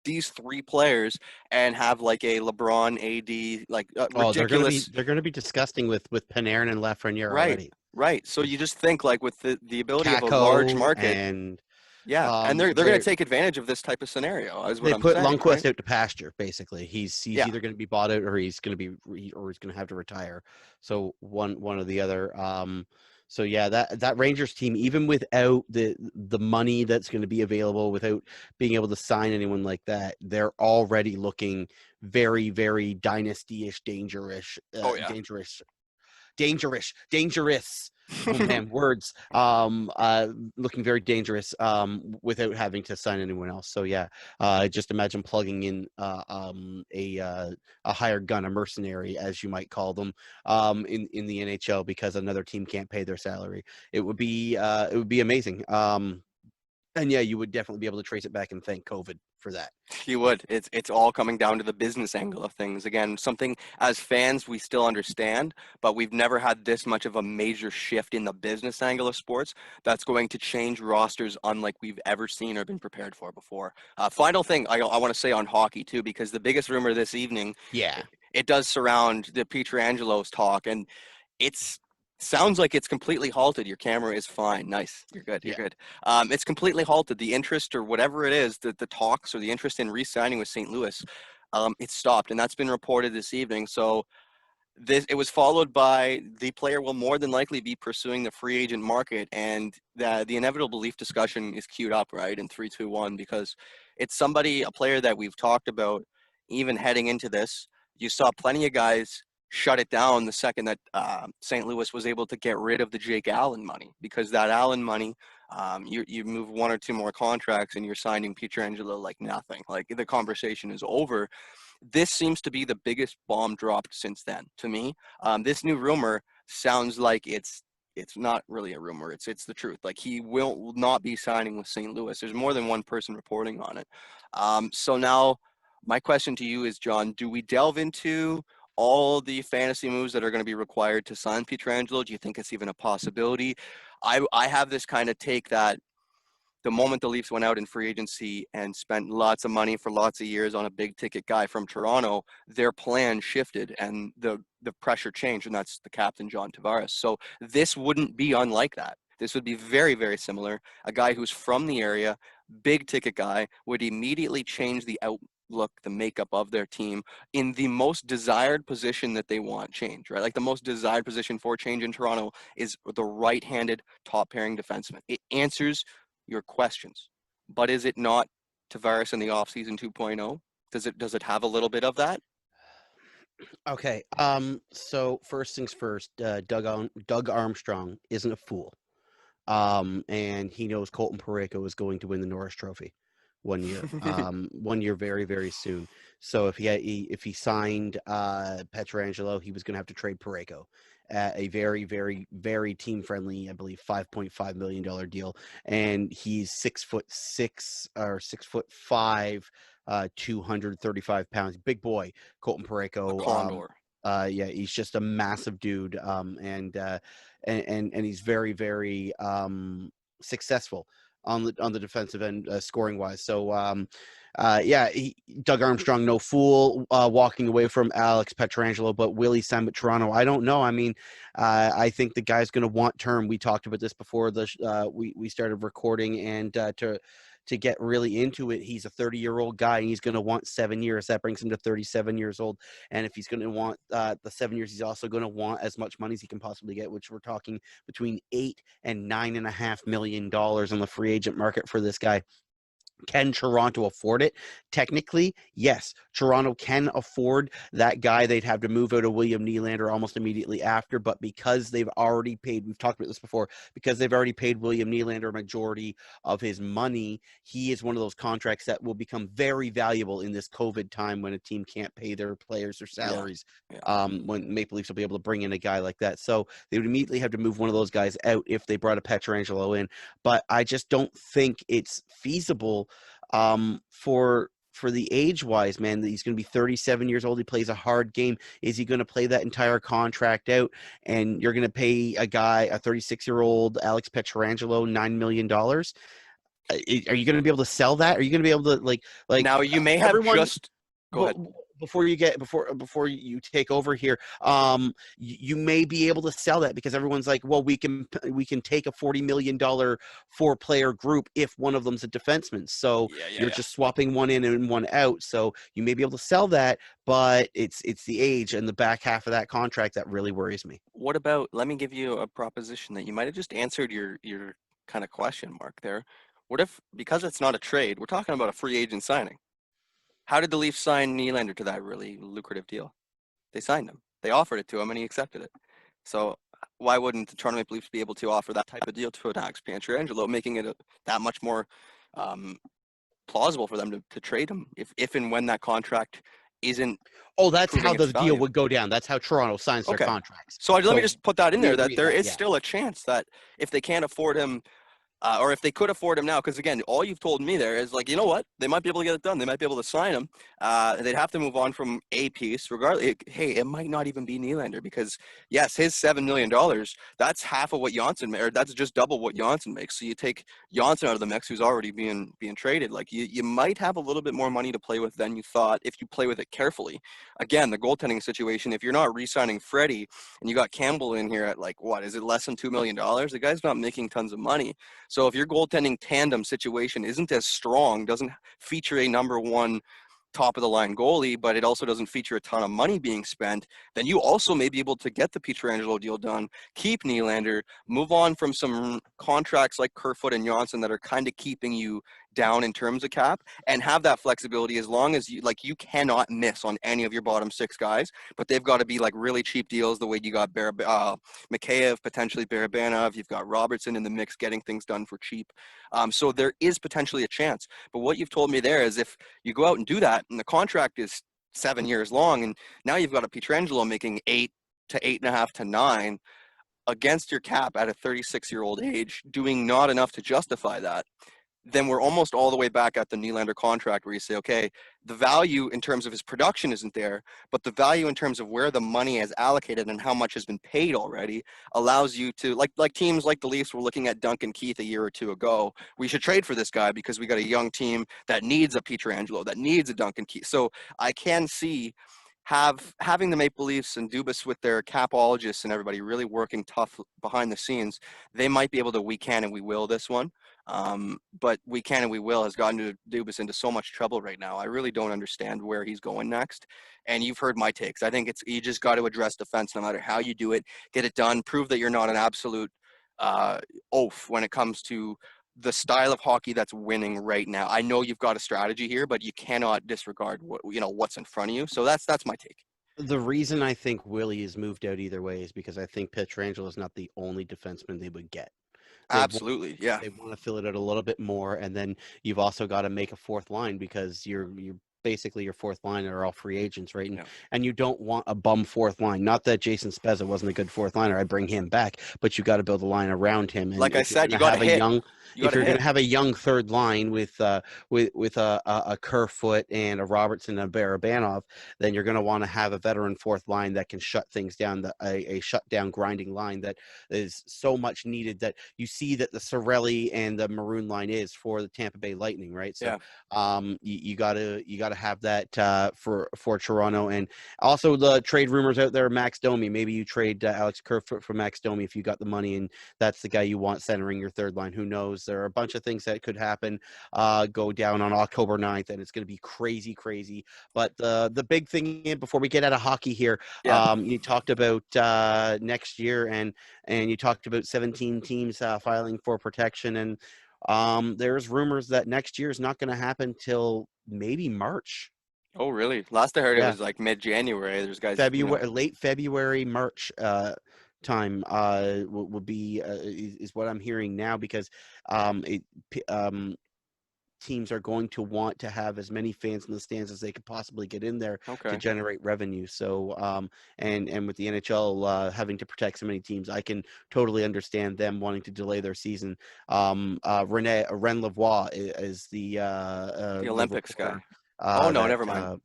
these three players and have like a LeBron AD like Oh, ridiculous. they're gonna be disgusting with Panarin and Lafreniere Right. already. Right. So you just think like with the ability of a large Kako market, and yeah, and they're going to they take advantage of this type of scenario, is what they I'm put saying, right? Lundqvist out to pasture. Basically, he's Yeah. either going to be bought out or he's going to have to retire. So one or the other. So yeah, that Rangers team, even without the money that's going to be available, without being able to sign anyone like that, they're already looking very, very dynasty-ish, Oh yeah. dangerous. Oh man, words. Looking very dangerous. Without having to sign anyone else. So yeah, just imagine plugging in a hired gun, a mercenary, as you might call them, in the NHL because another team can't pay their salary. It would be amazing. And yeah, you would definitely be able to trace it back and thank COVID for that. You would. It's all coming down to the business angle of things. Again, something as fans we still understand, but we've never had this much of a major shift in the business angle of sports that's going to change rosters unlike we've ever seen or been prepared for before. Final thing I want to say on hockey too, because the biggest rumor this evening, Yeah. it does surround the Pietrangelo's talk, and it's sounds like it's completely halted. Your camera is fine. Nice. You're good. You're Yeah. good. It's completely halted. The interest or whatever it is, the talks or the interest in re-signing with St. Louis, it's stopped, and that's been reported this evening. So it was followed by the player will more than likely be pursuing the free agent market, and the inevitable belief discussion is queued up right in 3, 2, 1 because it's a player that we've talked about even heading into this. You saw plenty of guys shut it down the second that St. Louis was able to get rid of the Jake Allen money, because that Allen money, you move one or two more contracts and you're signing Pietrangelo like nothing. Like the conversation is over. This seems to be the biggest bomb dropped since then to me. This new rumor sounds like it's not really a rumor. It's the truth. Like he will not be signing with St. Louis. There's more than one person reporting on it. So now my question to you is, John, do we delve into all the fantasy moves that are going to be required to sign Pietrangelo? Do you think it's even a possibility? I have this kind of take that the moment the Leafs went out in free agency and spent lots of money for lots of years on a big ticket guy from Toronto, their plan shifted and the pressure changed, and that's the captain, John Tavares. So this wouldn't be unlike that. This would be very, very similar. A guy who's from the area, big ticket guy, would immediately change the outlook, the makeup of their team in the most desired position that they want change, right? Like the most desired position for change in Toronto is the right-handed top pairing defenseman. It answers your questions. But is it not Tavares in the offseason 2.0? Does it have a little bit of that? Okay. So first things first, Doug Armstrong isn't a fool. And he knows Colton Parayko is going to win the Norris Trophy one year. One year very, very soon. So if he signed Pietrangelo, he was going to have to trade Parayko at a very, very, very team friendly, I believe, $5.5 million deal. And he's 6'6" or 6'5", 235 pounds, big boy, Colton A Parayko. condor. Yeah, he's just a massive dude. And he's very, very successful on the defensive end, scoring wise. So yeah, Doug Armstrong, no fool, walking away from Alex Pietrangelo, but will he sign with Toronto? I don't know. I mean, I think the guy's going to want term. We talked about this before we started recording, and to get really into it, he's a 30-year-old guy, and he's going to want 7 years. That brings him to 37 years old. And if he's going to want the 7 years, he's also going to want as much money as he can possibly get, which we're talking between $8 and $9.5 million on the free agent market for this guy. Can Toronto afford it? Technically, yes. Toronto can afford that guy. They'd have to move out of William Nylander almost immediately after, but because they've already paid, we've talked about this before, because they've already paid William Nylander a majority of his money, he is one of those contracts that will become very valuable in this COVID time when a team can't pay their players their salaries. Yeah. When Maple Leafs will be able to bring in a guy like that. So they would immediately have to move one of those guys out if they brought a Pietrangelo in. But I just don't think it's feasible for the age-wise, man. He's going to be 37 years old. He plays a hard game. Is he going to play that entire contract out? And you're going to pay a guy, a 36-year-old Alex Pietrangelo, $9 million? Are you going to be able to sell that? Are you going to be able to like Now you may have everyone? just go ahead. before you take over here, you may be able to sell that because everyone's like, well, we can take a $40 million 4-player group if one of them's a defenseman. So Yeah, yeah, you're yeah. just swapping one in and one out. So you may be able to sell that, but it's the age and the back half of that contract that really worries me. What about, let me give you a proposition that you might have just answered your kind of question mark there. What if, because it's not a trade, we're talking about a free agent signing? How did the Leafs sign Nylander to that really lucrative deal? They signed him. They offered it to him, and he accepted it. So why wouldn't the Toronto Maple Leafs be able to offer that type of deal to an Alex Pietrangelo, making it that much more um, plausible for them to trade him if and when that contract isn't Oh, that's proving how its the deal value? would go down. That's how Toronto signs their Okay. contracts. So let me So just put that in we there, that agree there that, is yeah. still a chance that if they can't afford him, or if they could afford him now, because again, all you've told me there is like, you know what? They might be able to get it done. They might be able to sign him. They'd have to move on from a piece, regardless. Hey, it might not even be Nylander because yes, his $7 million, that's half of what Janssen or that's just double what Janssen makes. So you take Janssen out of the mix, who's already being traded. Like you might have a little bit more money to play with than you thought if you play with it carefully. Again, the goaltending situation. If you're not re-signing Freddie and you got Campbell in here at like what is it, less than $2 million? The guy's not making tons of money. So if your goaltending tandem situation isn't as strong, doesn't feature a number one top of the line goalie, but it also doesn't feature a ton of money being spent, then you also may be able to get the Pietrangelo deal done, keep Nylander, move on from some contracts like Kerfoot and Johnson that are kind of keeping you down in terms of cap, and have that flexibility as long as you cannot miss on any of your bottom six guys, but they've got to be like really cheap deals the way you got Mikheyev, potentially Barabanov, you've got Robertson in the mix getting things done for cheap. So there is potentially a chance. But what you've told me there is if you go out and do that, and the contract is 7 years long, and now you've got a Pietrangelo making 8 to 8.5 to 9 against your cap at a 36-year-old age, doing not enough to justify that, then we're almost all the way back at the Nylander contract where you say, okay, the value in terms of his production isn't there, but the value in terms of where the money is allocated and how much has been paid already allows you to, like teams like the Leafs were looking at Duncan Keith a year or two ago. We should trade for this guy because we got a young team that needs a Pietrangelo, that needs a Duncan Keith. So I can see having the Maple Leafs and Dubas with their capologists and everybody really working tough behind the scenes. They might be able to we can and we will this one. But we can and we will has gotten Dubas into so much trouble right now. I really don't understand where he's going next. And you've heard my takes. I think you just got to address defense no matter how you do it. Get it done. Prove that you're not an absolute oaf when it comes to the style of hockey that's winning right now. I know you've got a strategy here, but you cannot disregard what's in front of you. So that's my take. The reason I think Willie is moved out either way is because I think Pietrangelo is not the only defenseman they would get. They want Absolutely, yeah. they want to fill it out a little bit more, and then you've also got to make a fourth line because you're basically your fourth line are all free agents, right? Yeah. And you don't want a bum fourth line. Not that Jason Spezza wasn't a good fourth liner, I'd bring him back, but you got to build a line around him. And Like I if you're said, going to have a young, You got if to you're going hit. to have a young third line with a Kerfoot and a Robertson and a Barabanov, then you're going to want to have a veteran fourth line that can shut things down, a shutdown grinding line that is so much needed that you see that the Sorelli and the Maroon line is for the Tampa Bay Lightning, right? So Yeah. you gotta have that for Toronto. And also the trade rumors out there, Max Domi. Maybe you trade Alex Kerfoot for Max Domi if you got the money, and that's the guy you want centering your third line. Who knows? There are a bunch of things that could happen. Go down on October 9th, and it's going to be crazy. But the big thing before we get out of hockey here, Yeah. you talked about next year, and you talked about 17 teams filing for protection, and there's rumors that next year is not going to happen till maybe March. Oh, really? Last I heard, it Yeah, was like mid-January. There's guys, February, late February, March time would be is what I'm hearing now because it, teams are going to want to have as many fans in the stands as they could possibly get in there to okay. generate revenue. So, and with the NHL having to protect so many teams, I can totally understand them wanting to delay their season. Ren Lavoie is the The Olympics reporter guy. Oh, no, that never mind.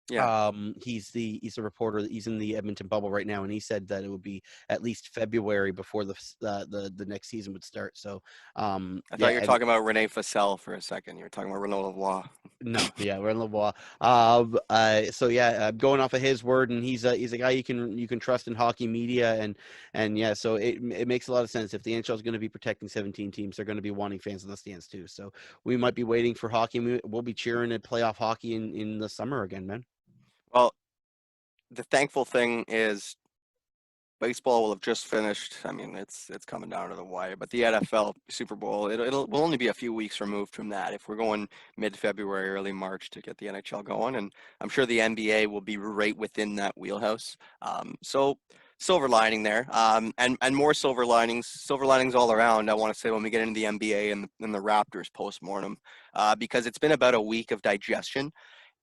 Yeah. He's the reporter. He's in the Edmonton bubble right now, and he said that it would be at least February before the next season would start. So, I thought yeah, you were and talking about Rene Fossell for a second. You were talking about Renaud Lavoie. no, yeah, we're in Lavoie. So yeah, going off of his word, and he's a guy you can trust in hockey media, and yeah, so it makes a lot of sense. If the NHL is going to be protecting 17 teams, they're going to be wanting fans in the stands too. So we might be waiting for hockey. We'll be cheering at playoff hockey in the summer again, man. Well, the thankful thing is baseball will have just finished. I mean, it's coming down to the wire. But the NFL Super Bowl, will only be a few weeks removed from that. If we're going mid-February, early March to get the NHL going, and I'm sure the NBA will be right within that wheelhouse. So silver lining there, and more silver linings all around. I want to say when we get into the NBA and the Raptors post-mortem, because it's been about a week of digestion.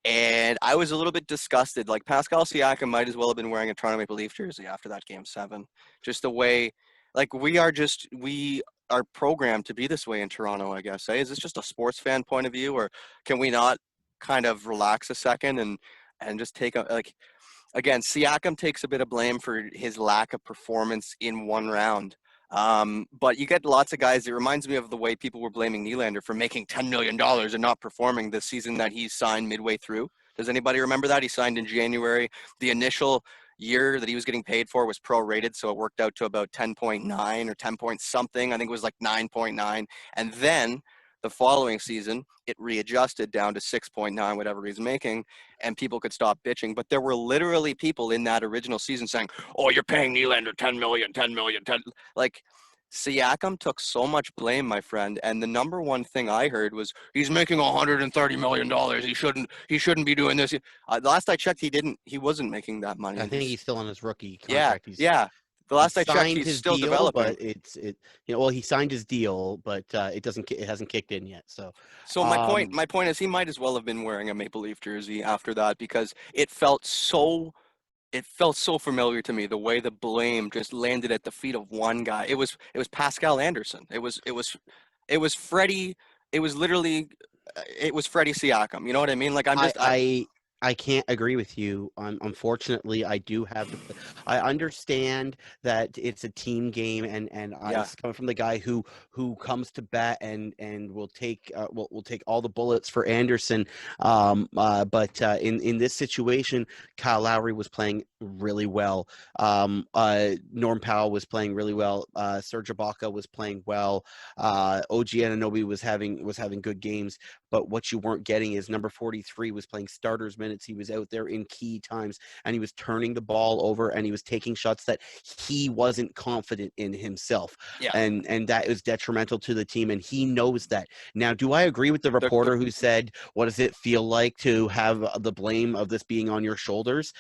And I was a little bit disgusted. Like Pascal Siakam might as well have been wearing a Toronto Maple Leaf jersey after that game 7. Just the way, like we are programmed to be this way in Toronto, I guess. Is this just a sports fan point of view, or can we not kind of relax a second and just take a like again, Siakam takes a bit of blame for his lack of performance in one round. But you get lots of guys. It reminds me of the way people were blaming Nylander for making $10 million and not performing the season that he signed midway through. Does anybody remember that? He signed in January. The initial year that he was getting paid for was prorated, so it worked out to about 10.9 or 10 point something. I think it was like 9.9. And then the following season, it readjusted down to 6.9, whatever he's making, and people could stop bitching. But there were literally people in that original season saying, "Oh, you're paying Nylander 10 million, 10 million, 10." Like Siakam took so much blame, my friend, and the number one thing I heard was he's making $130 million. He shouldn't be doing this. Last I checked, he wasn't making that money. I think he's still on his rookie Yeah, contract. yeah. The He last I checked, signed he's his still deal, developing. but well, he signed his deal, but it hasn't kicked in yet. So, So um, my point is he might as well have been wearing a Maple Leaf jersey after that because it felt so familiar to me the way the blame just landed at the feet of one guy. It was Pascal Anderson. It was Freddie. It was literally it was Freddie Siakam. You know what I mean? Like I'm I just I I can't agree with you. Unfortunately, I do have to. I understand that it's a team game, and yeah. it's coming from the guy who comes to bat and will take all the bullets for Anderson. But in this situation, Kyle Lowry was playing really well. Norm Powell was playing really well. Serge Ibaka was playing well. OG Anunoby was having good games. But what you weren't getting is number 43 was playing starters minutes. He was out there in key times, and he was turning the ball over, and he was taking shots that he wasn't confident in himself, Yeah. and that is detrimental to the team, and he knows that. Now, do I agree with the The reporter who said, "What does it feel like to have the blame of this being on your shoulders?"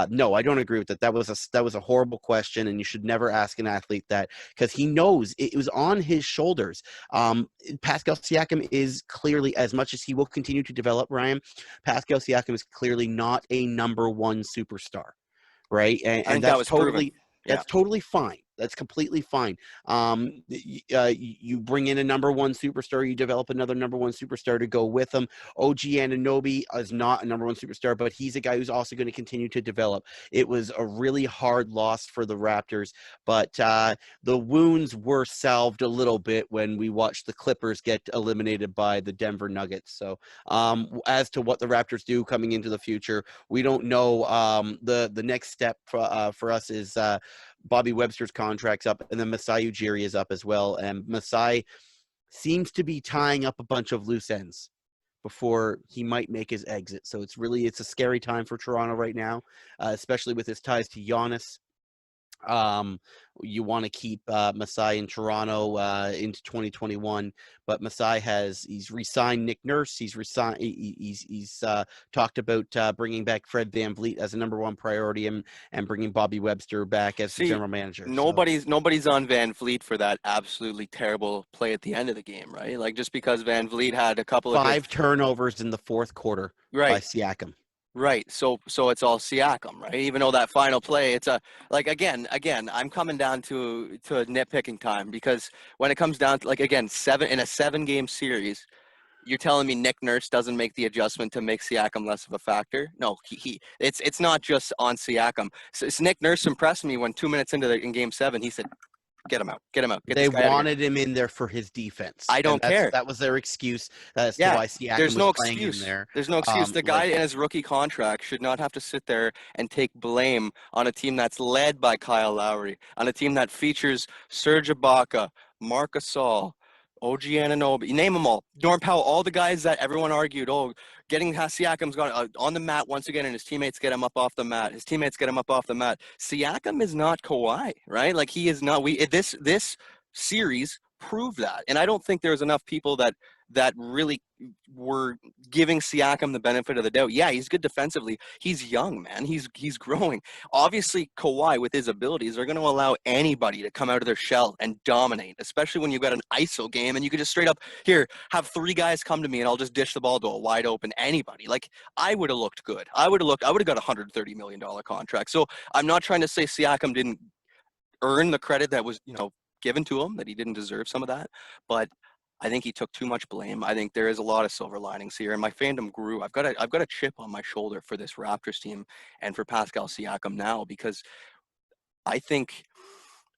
No, I don't agree with that. That was a horrible question, and you should never ask an athlete that because he knows it was on his shoulders. Pascal Siakam is clearly, as much as he will continue to develop, Ryan, Pascal Siakam is clearly not a number one superstar, right? I And think that was proven. Yeah. that's totally fine. That's completely fine. You bring in a number one superstar, you develop another number one superstar to go with them. OG Anunoby is not a number one superstar, but he's a guy who's also going to continue to develop. It was a really hard loss for the Raptors, but the wounds were salved a little bit when we watched the Clippers get eliminated by the Denver Nuggets. So as to what the Raptors do coming into the future, we don't know. The next step for us is Bobby Webster's contract's up, and then Masai Ujiri is up as well. And Masai seems to be tying up a bunch of loose ends before he might make his exit. So it's a scary time for Toronto right now, especially with his ties to Giannis. You want to keep Masai in Toronto into 2021, but Masai he's re-signed Nick Nurse. He's resigned. He's talked about bringing back Fred VanVleet as a number one priority and bringing Bobby Webster back as the See, general manager. So nobody's on Van Vliet for that absolutely terrible play at the end of the game, right? Like just because Van Vliet had a couple of good 5 turnovers in the fourth quarter by right. Siakam. Right. So it's all Siakam, right? Even though that final play, it's a like again, I'm coming down to a nitpicking time because when it comes down to like again, 7 in a 7-game series, You're telling me Nick Nurse doesn't make the adjustment to make Siakam less of a factor? No, it's not just on Siakam. So Nick Nurse impressed me when 2 minutes in Game 7, he said, get him out, get They this guy out of here. wanted him in there for his defense, I and don't care. that was their excuse as to Yeah, why Siakam there's was no playing in excuse. there. There's no excuse. The guy Like in his rookie contract should not have to sit there and take blame on a team that's led by Kyle Lowry, on a team that features Serge Ibaka, Marc Gasol, OG Anunoby, you name them all. Norm Powell, all the guys that everyone argued, oh, getting Siakam's got on the mat once again, and his teammates get him up off the mat. His teammates get him up off the mat. Siakam is not Kawhi, right? Like he is not. This series proved that, and I don't think there's enough people that really were giving Siakam the benefit of the doubt. Yeah, he's good defensively. He's young, man. He's growing. Obviously, Kawhi, with his abilities, are going to allow anybody to come out of their shell and dominate, especially when you've got an ISO game and you could just straight up, here, have 3 guys come to me and I'll just dish the ball to a wide open anybody. Like, I would have looked good. I would have got a $130 million contract. So I'm not trying to say Siakam didn't earn the credit that was, given to him, that he didn't deserve some of that. But I think he took too much blame. I think there is a lot of silver linings here, and my fandom grew. I've got a chip on my shoulder for this Raptors team and for Pascal Siakam now, because I think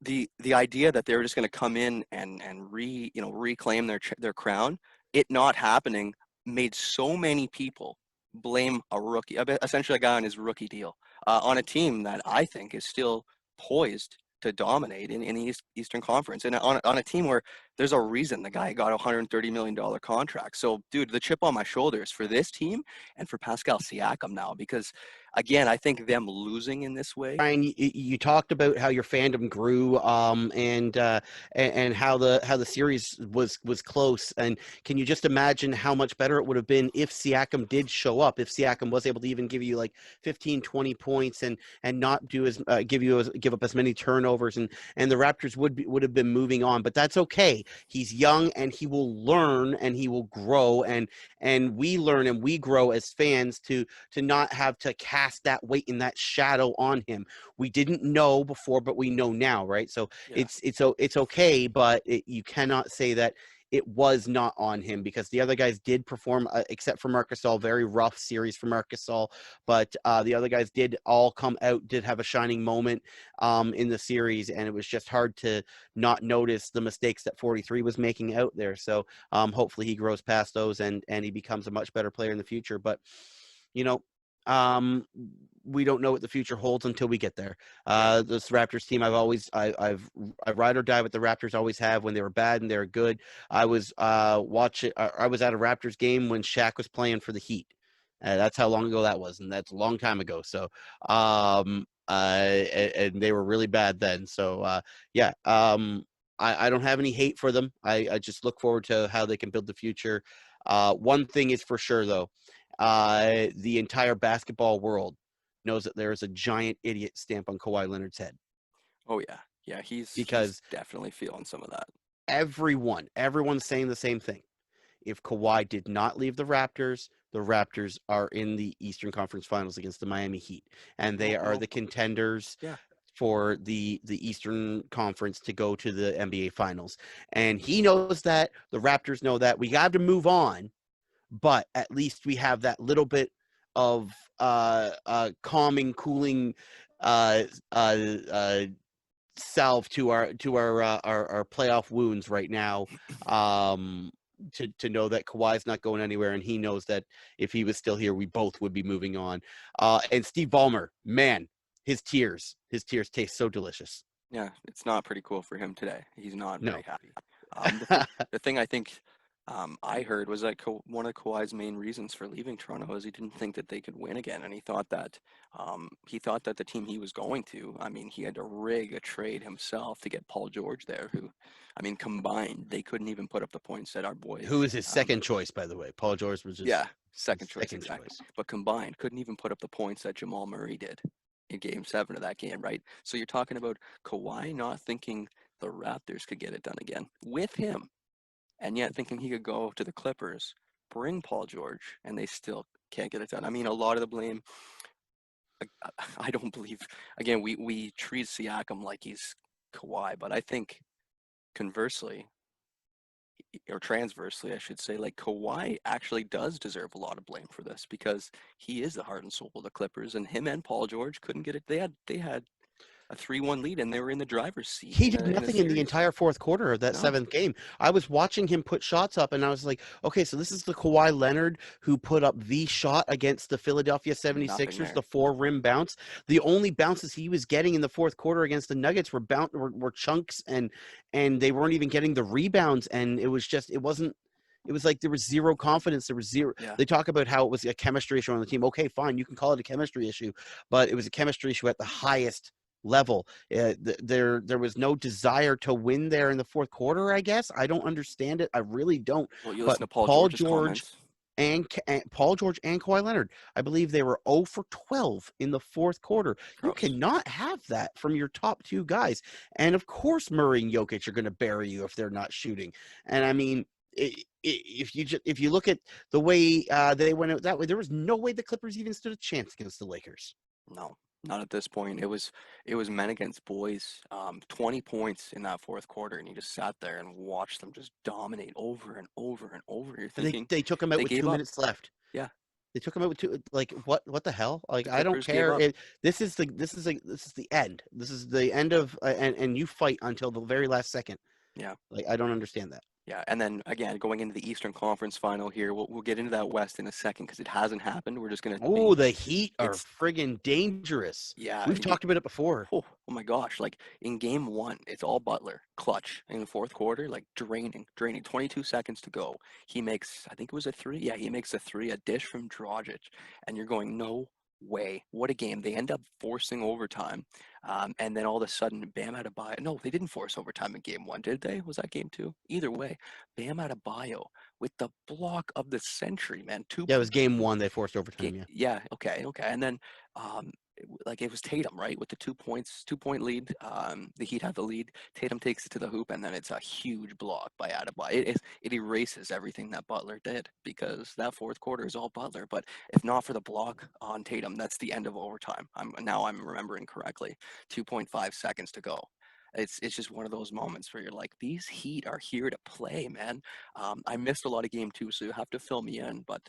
the idea that they're just going to come in and reclaim their crown, it not happening, made so many people blame a rookie, essentially a guy on his rookie deal, on a team that I think is still poised to dominate in the Eastern Conference, and on a team where there's a reason the guy got a $130 million contract. So, dude, the chip on my shoulder is for this team and for Pascal Siakam now, because, again, I think them losing in this way. Brian, you talked about how your fandom grew, and how the series was close. And can you just imagine how much better it would have been if Siakam did show up? If Siakam was able to even give you like 15, 20 points and not do give up as many turnovers, and the Raptors would have been moving on. But that's okay. He's young and he will learn and he will grow, and we learn and we grow as fans to not have to cast that weight in that shadow on him. We didn't know before, but we know now, right? So Yeah. it's okay, but you cannot say that it was not on him, because the other guys did perform, except for Marc Gasol. Very rough series for Marc Gasol, but the other guys did all come out, did have a shining moment in the series, and it was just hard to not notice the mistakes that 43 was making out there. So hopefully he grows past those and he becomes a much better player in the future. But we don't know what the future holds until we get there. This Raptors team, I ride or die with the Raptors, always have. When they were bad and they were good. I was I was at a Raptors game when Shaq was playing for the Heat. That's how long ago that was, and that's a long time ago. So, and they were really bad then. So, I don't have any hate for them. I just look forward to how they can build the future. One thing is for sure, though. The entire basketball world knows that there is a giant idiot stamp on Kawhi Leonard's head. Oh yeah, he's Because definitely feeling some of that. everyone's saying the same thing. If Kawhi did not leave the Raptors are in the Eastern Conference Finals against the Miami Heat, and they are the contenders for the Eastern Conference to go to the NBA Finals. And he knows that, the Raptors know that. We got to move on, but at least we have that little bit of calming, cooling salve to our playoff wounds right now, to know that Kawhi's not going anywhere, and he knows that if he was still here, we both would be moving on. And Steve Ballmer, man, his tears taste so delicious. Yeah, it's not pretty cool for him today. He's not No. very happy. The thing I think I heard was that one of Kawhi's main reasons for leaving Toronto is he didn't think that they could win again, and he thought that the team he was going to, I mean, he had to rig a trade himself to get Paul George there, who, I mean, combined they couldn't even put up the points that our boys. Who is his second choice, by the way? Paul George was just second choice, exactly. But combined couldn't even put up the points that Jamal Murray did in Game 7 of that game, right? So you're talking about Kawhi not thinking the Raptors could get it done again with him, and yet thinking he could go to the Clippers, bring Paul George, and they still can't get it done. I mean, a lot of the blame, I don't believe, again, we treat Siakam like he's Kawhi, but I think conversely, or transversely, I should say, like Kawhi actually does deserve a lot of blame for this because he is the heart and soul of the Clippers, and him and Paul George couldn't get it. They had a 3-1 lead, and they were in the driver's seat He in did a nothing in the series. entire fourth quarter of that No, seventh game. I was watching him put shots up, and I was like, okay, so this is the Kawhi Leonard who put up the shot against the Philadelphia nothing 76ers, there. the 4 rim bounce. The only bounces he was getting in the fourth quarter against the Nuggets were chunks, and they weren't even getting the rebounds, and it was just it was like there was zero confidence. There was zero. Yeah. They talk about how it was a chemistry issue on the team. Okay, fine, you can call it a chemistry issue, but it was a chemistry issue at the highest level. There was no desire to win there in the fourth quarter. I guess I don't understand it. I really don't. Well, you But listen to Paul George's George comments. and Paul George and Kawhi Leonard, I believe they were 0 for 12 in the fourth quarter. You Gross. cannot have that from your top two guys. And of course, Murray and Jokic are going to bury you if they're not shooting. And I mean, if you look at the way they went out that way, there was no way the Clippers even stood a chance against the Lakers. No, not at this point. It was men against boys. 20 points in that fourth quarter, and you just sat there and watched them just dominate over and over and over. You're thinking They took him out they with gave 2 up. minutes left. Yeah, They took him out with two. Like what the hell? Like the I don't Clippers gave care. up. This is the end. This is the end of and you fight until the very last second. Yeah. Like I don't understand that. Yeah, and then again, going into the Eastern Conference Final here, we'll get into that West in a second because it hasn't happened. We're just gonna Oh, be, the Heat are it's friggin' dangerous. yeah, We've talked about it before. oh my gosh, like in game one, it's all Butler, clutch in the fourth quarter, like draining. 22 seconds to go. He makes, I think it was a three. Yeah, he makes a three, a dish from Dragic, and you're going, no way. What a game. They end up forcing overtime. And then all of a sudden, Bam Adebayo. No, they didn't force overtime in game one, did they? Was that game two? Either way, Bam Adebayo with the block of the century, man. Yeah, it was game one. They forced overtime. Yeah. Yeah, okay. And then like it was Tatum, right, with the 2 points, 2 point lead. The Heat had the lead. Tatum takes it to the hoop, and then it's a huge block by Adebayo. It erases everything that Butler did because that fourth quarter is all Butler. But if not for the block on Tatum, that's the end of overtime. I'm remembering correctly. 2.5 seconds to go. It's just one of those moments where you're like, these Heat are here to play, man. I missed a lot of game two, so you have to fill me in. But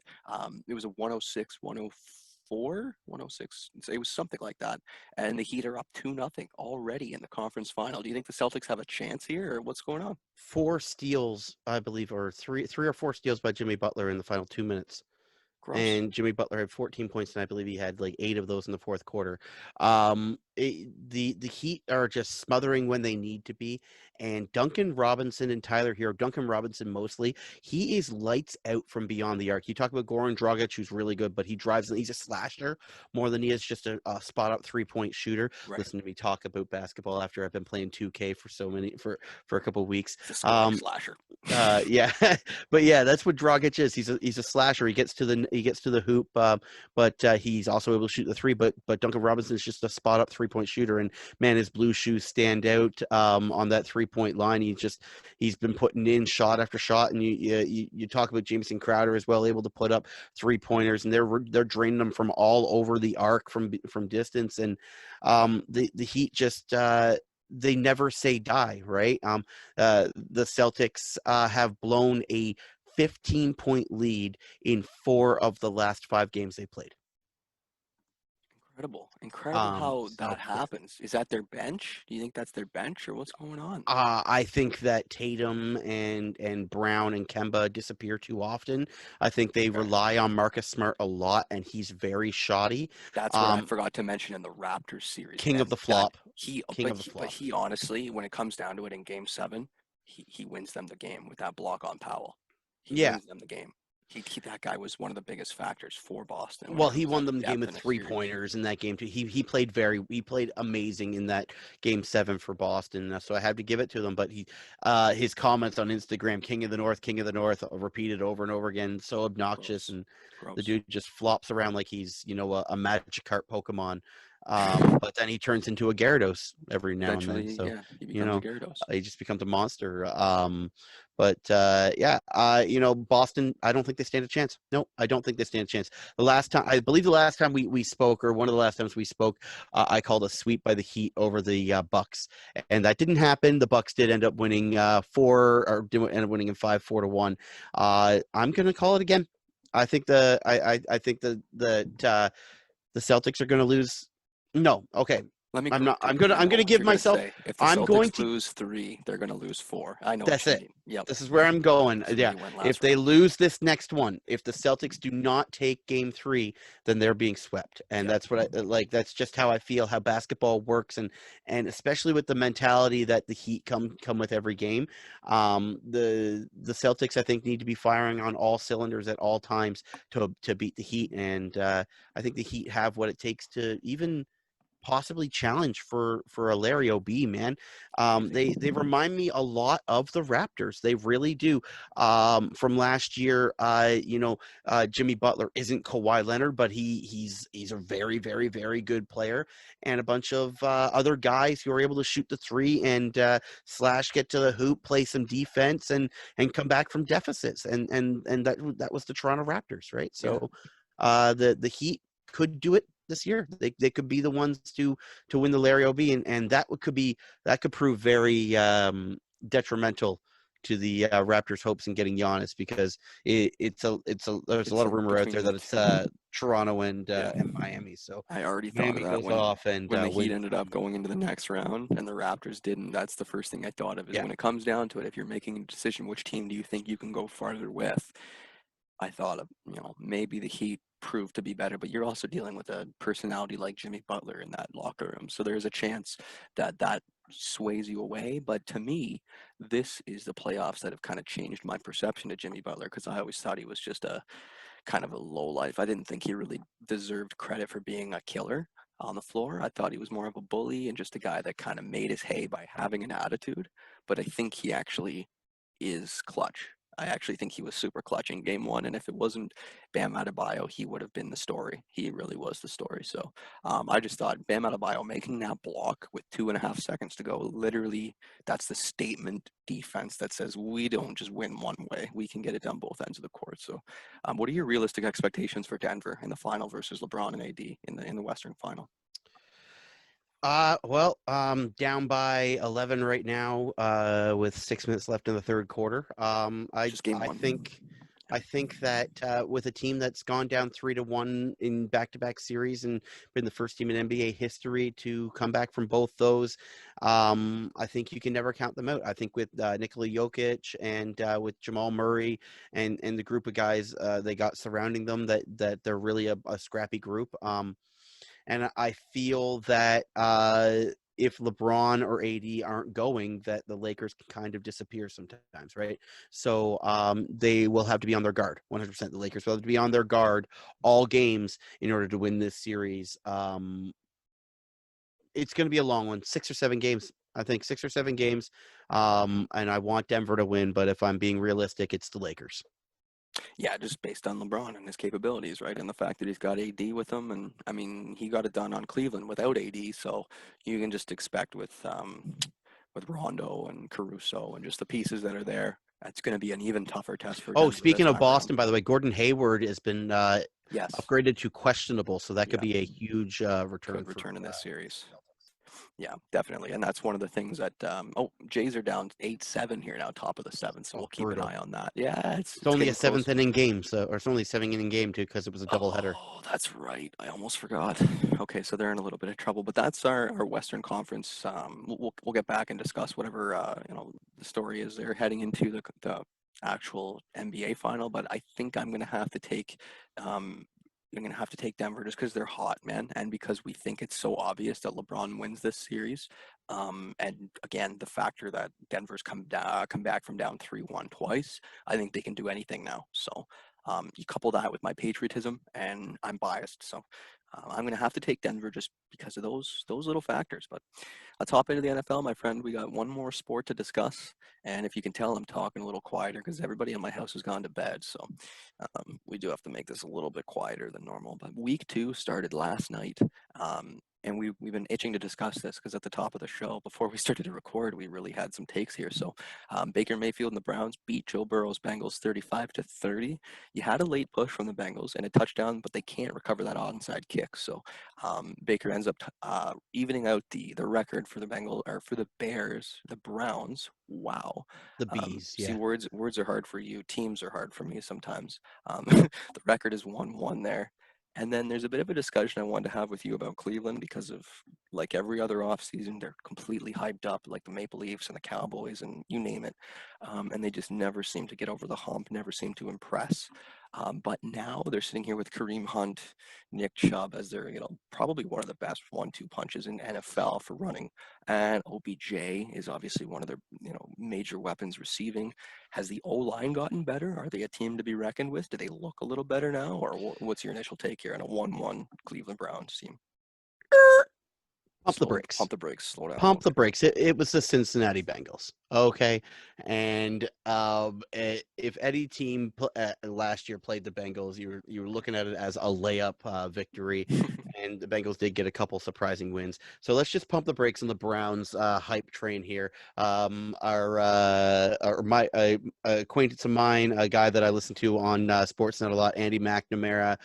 it was a 106, 104, 106. It was something like that. And the Heat are up 2-0 already in the conference final. Do you think the Celtics have a chance here, or what's going on? 4 steals, I believe, or three or four steals by Jimmy Butler in the final 2 minutes. Gross. And Jimmy Butler had 14 points, and I believe he had like 8 of those in the fourth quarter. The Heat are just smothering when they need to be, and Duncan Robinson and Tyler Hero. Duncan Robinson mostly, he is lights out from beyond the arc. You talk about Goran Dragic, who's really good, but he drives. He's a slasher more than he is just a spot up 3-point shooter. Right. Listen to me talk about basketball after I've been playing 2K for a couple of weeks. It's a scoring slasher. Yeah, but yeah, that's what Dragic is. He's a slasher. He gets to the hoop, but he's also able to shoot the three. But Duncan Robinson is just a spot up 3-point shooter, and man, his blue shoes stand out on that 3-point line. He's been putting in shot after shot, and you talk about Jameson Crowder as well, able to put up 3-pointers, and they're draining them from all over the arc from distance, and the Heat just. They never say die, right? The Celtics have blown a 15-point lead in 4 of the last 5 games they played. Incredible how So that happens. Is that their bench? Do you think that's their bench, or what's going on? I think that Tatum and Brown and Kemba disappear too often. I think they rely on Marcus Smart a lot, and he's very shoddy. That's what I forgot to mention in the Raptors series. King of the flop. But he honestly, when it comes down to it in game 7, he wins them the game with that block on Powell. He wins them the game. That guy was one of the biggest factors for Boston. Well, he won them the game with 3-pointers in that game too. He played amazing in that game 7 for Boston. So I have to give it to them. But his comments on Instagram, King of the North, repeated over and over again, so obnoxious. And the dude just flops around like he's a Magikarp Pokemon. But then he turns into a Gyarados every now and then. Eventually, So, yeah, he you becomes a know, Gyarados. he just becomes a monster. Boston, I don't think they stand a chance. No, I don't think they stand a chance. I believe the last time we spoke, or one of the last times we spoke, I called a sweep by the Heat over the Bucks, and that didn't happen. The Bucks did end up winning end up winning in 5-4-1. I'm gonna call it again. I think the Celtics are going to lose. No, okay. Let me I'm not. correct you because I I'm know gonna what give you're going to myself. say. If the I'm going Celtics to. lose 3, they're going to lose 4. I know what That's you it. mean. Yep. This is where I'm going. This is where Yeah. you went If last they round. lose this next one, if the Celtics do not take game 3, then they're being swept. And Yep. that's what I like. That's just how I feel, how basketball works. And especially with the mentality that the Heat come with every game. The Celtics, I think, need to be firing on all cylinders at all times to beat the Heat. And I think the Heat have what it takes to even possibly challenge for a Larry OB, man. They remind me a lot of the Raptors. They really do. From last year, Jimmy Butler isn't Kawhi Leonard, but he's a very, very, very good player, and a bunch of other guys who are able to shoot the three and slash get to the hoop, play some defense, and come back from deficits. And that was the Toronto Raptors, right? Yeah. So the Heat could do it this year. They could be the ones to win the Larry OB, and that could prove very detrimental to the Raptors' hopes in getting Giannis, because there's a It's lot of rumor out there between that it's Toronto and yeah. Miami. So I already thought of Miami that goes off and when the Heat wins. ended up going into the next round and the Raptors didn't. That's the first thing I thought of is Yeah, when it comes down to it, if you're making a decision, which team do you think you can go farther with? I thought of, maybe the Heat proved to be better, but you're also dealing with a personality like Jimmy Butler in that locker room. So there's a chance that sways you away. But to me, this is the playoffs that have kind of changed my perception of Jimmy Butler, because I always thought he was just a kind of a low life. I didn't think he really deserved credit for being a killer on the floor. I thought he was more of a bully and just a guy that kind of made his hay by having an attitude. But I think he actually is clutch. I actually think he was super clutch in game 1, and if it wasn't Bam Adebayo, he would have been the story. He really was the story. So I just thought Bam Adebayo making that block with 2.5 seconds to go, literally, that's the statement defense that says we don't just win one way. We can get it down both ends of the court. So what are your realistic expectations for Denver in the final versus LeBron and AD in the Western Final? Down by 11 right now, with 6 minutes left in the third quarter. Just game 1. I think that with a team that's gone down 3-1 in back-to-back series and been the first team in NBA history to come back from both those, I think you can never count them out. I think with Nikola Jokic and with Jamal Murray and the group of guys they got surrounding them, that they're really a scrappy group. And I feel that if LeBron or AD aren't going, that the Lakers can kind of disappear sometimes, right? So they will have to be on their guard. 100%. The Lakers will have to be on their guard all games in order to win this series. It's going to be a long one, 6 or 7 games. I think 6 or 7 games. And I want Denver to win, but if I'm being realistic, it's the Lakers. Yeah, just based on LeBron and his capabilities, right? And the fact that he's got AD with him, and I mean, he got it done on Cleveland without AD, so you can just expect with Rondo and Caruso and just the pieces that are there, it's going to be an even tougher test for Oh, Denver this speaking of time around. Boston, by the way, Gordon Hayward has been Yes, upgraded to questionable, so that could yeah, be a huge return could for return in this series. Celtics. Yeah, definitely, and that's one of the things that. Jays are down 8-7 here now, top of the 7th, so Oh, we'll keep an brutal. eye on that. Yeah, It's it's only a getting seventh closer. inning game, or it's only a 7 inning game too, because it was a doubleheader. Oh, that's right. I almost forgot. Okay, so they're in a little bit of trouble, but that's our Western Conference. We'll get back and discuss whatever the story is. They're heading into the actual NBA final, but I think um, I'm gonna have to take Denver just because they're hot, man, and because we think it's so obvious that LeBron wins this series. And again, the factor that Denver's come back from down 3-1 twice, I think they can do anything now. So you couple that with my patriotism, and I'm biased, so I'm going to have to take Denver just because of those little factors. But let's hop into the NFL, my friend. We got one more sport to discuss, and if you can tell, I'm talking a little quieter because everybody in my house has gone to bed, so we do have to make this a little bit quieter than normal. But week 2 started last night. and we've been itching to discuss this because at the top of the show, before we started to record, we really had some takes here. So, Baker Mayfield and the Browns beat Joe Burrow's Bengals 35-30. You had a late push from the Bengals and a touchdown, but they can't recover that onside kick. So, Baker ends up evening out the record for the Bengals or for the Bears, the Browns. Wow. The bees, See, yeah. words are hard for you. Teams are hard for me sometimes. The record is 1-1 there. And then there's a bit of a discussion I wanted to have with you about Cleveland because of like every other offseason, they're completely hyped up, like the Maple Leafs and the Cowboys and you name it. And they just never seem to get over the hump, never seem to impress. But now they're sitting here with Kareem Hunt, Nick Chubb as their, probably one of the best 1-2 punches in NFL for running. And OBJ is obviously one of their, major weapons receiving. Has the O-line gotten better? Are they a team to be reckoned with? Do they look a little better now? Or what's your initial take here on a 1-1 Cleveland Browns team? Pump the brakes. Pump the brakes. Slow down. Pump the brakes. It was the Cincinnati Bengals. Okay. And if any team last year played the Bengals, you were looking at it as a layup victory. And the Bengals did get a couple surprising wins. So let's just pump the brakes on the Browns hype train here. My acquaintance of mine, a guy that I listen to on Sportsnet a lot, Andy McNamara,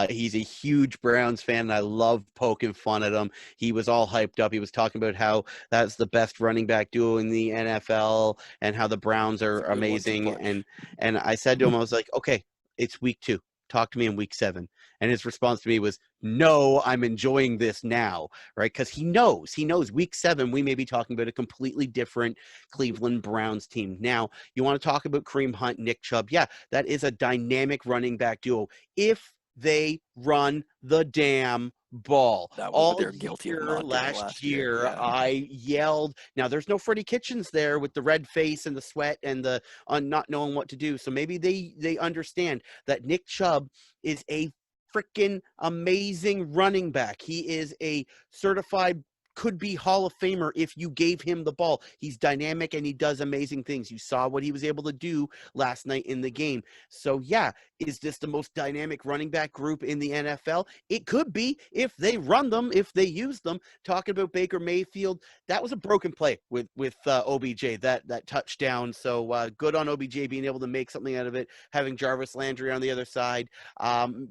he's a huge Browns fan, and I love poking fun at him. He was all hyped up. He was talking about how that's the best running back duo in the NFL and how the Browns are amazing. And I said to him, I was like, okay, it's week 2. Talk to me in week 7. And his response to me was, no, I'm enjoying this now, right? Because he knows week 7, we may be talking about a completely different Cleveland Browns team. Now, you want to talk about Kareem Hunt, Nick Chubb. Yeah, that is a dynamic running back duo. If they run the damn ball. That was what All they were guilty of not doing last year. Yeah. I yelled. Now, there's no Freddie Kitchens there with the red face and the sweat and the not knowing what to do. So maybe they understand that Nick Chubb is a freaking amazing running back. He is a certified could be Hall of Famer if you gave him the ball. He's dynamic and he does amazing things. You saw what he was able to do last night in the game. So yeah, is this the most dynamic running back group in the NFL? It could be if they run them, if they use them. Talking about Baker Mayfield, that was a broken play with OBJ, that touchdown. So good on OBJ being able to make something out of it, having Jarvis Landry on the other side.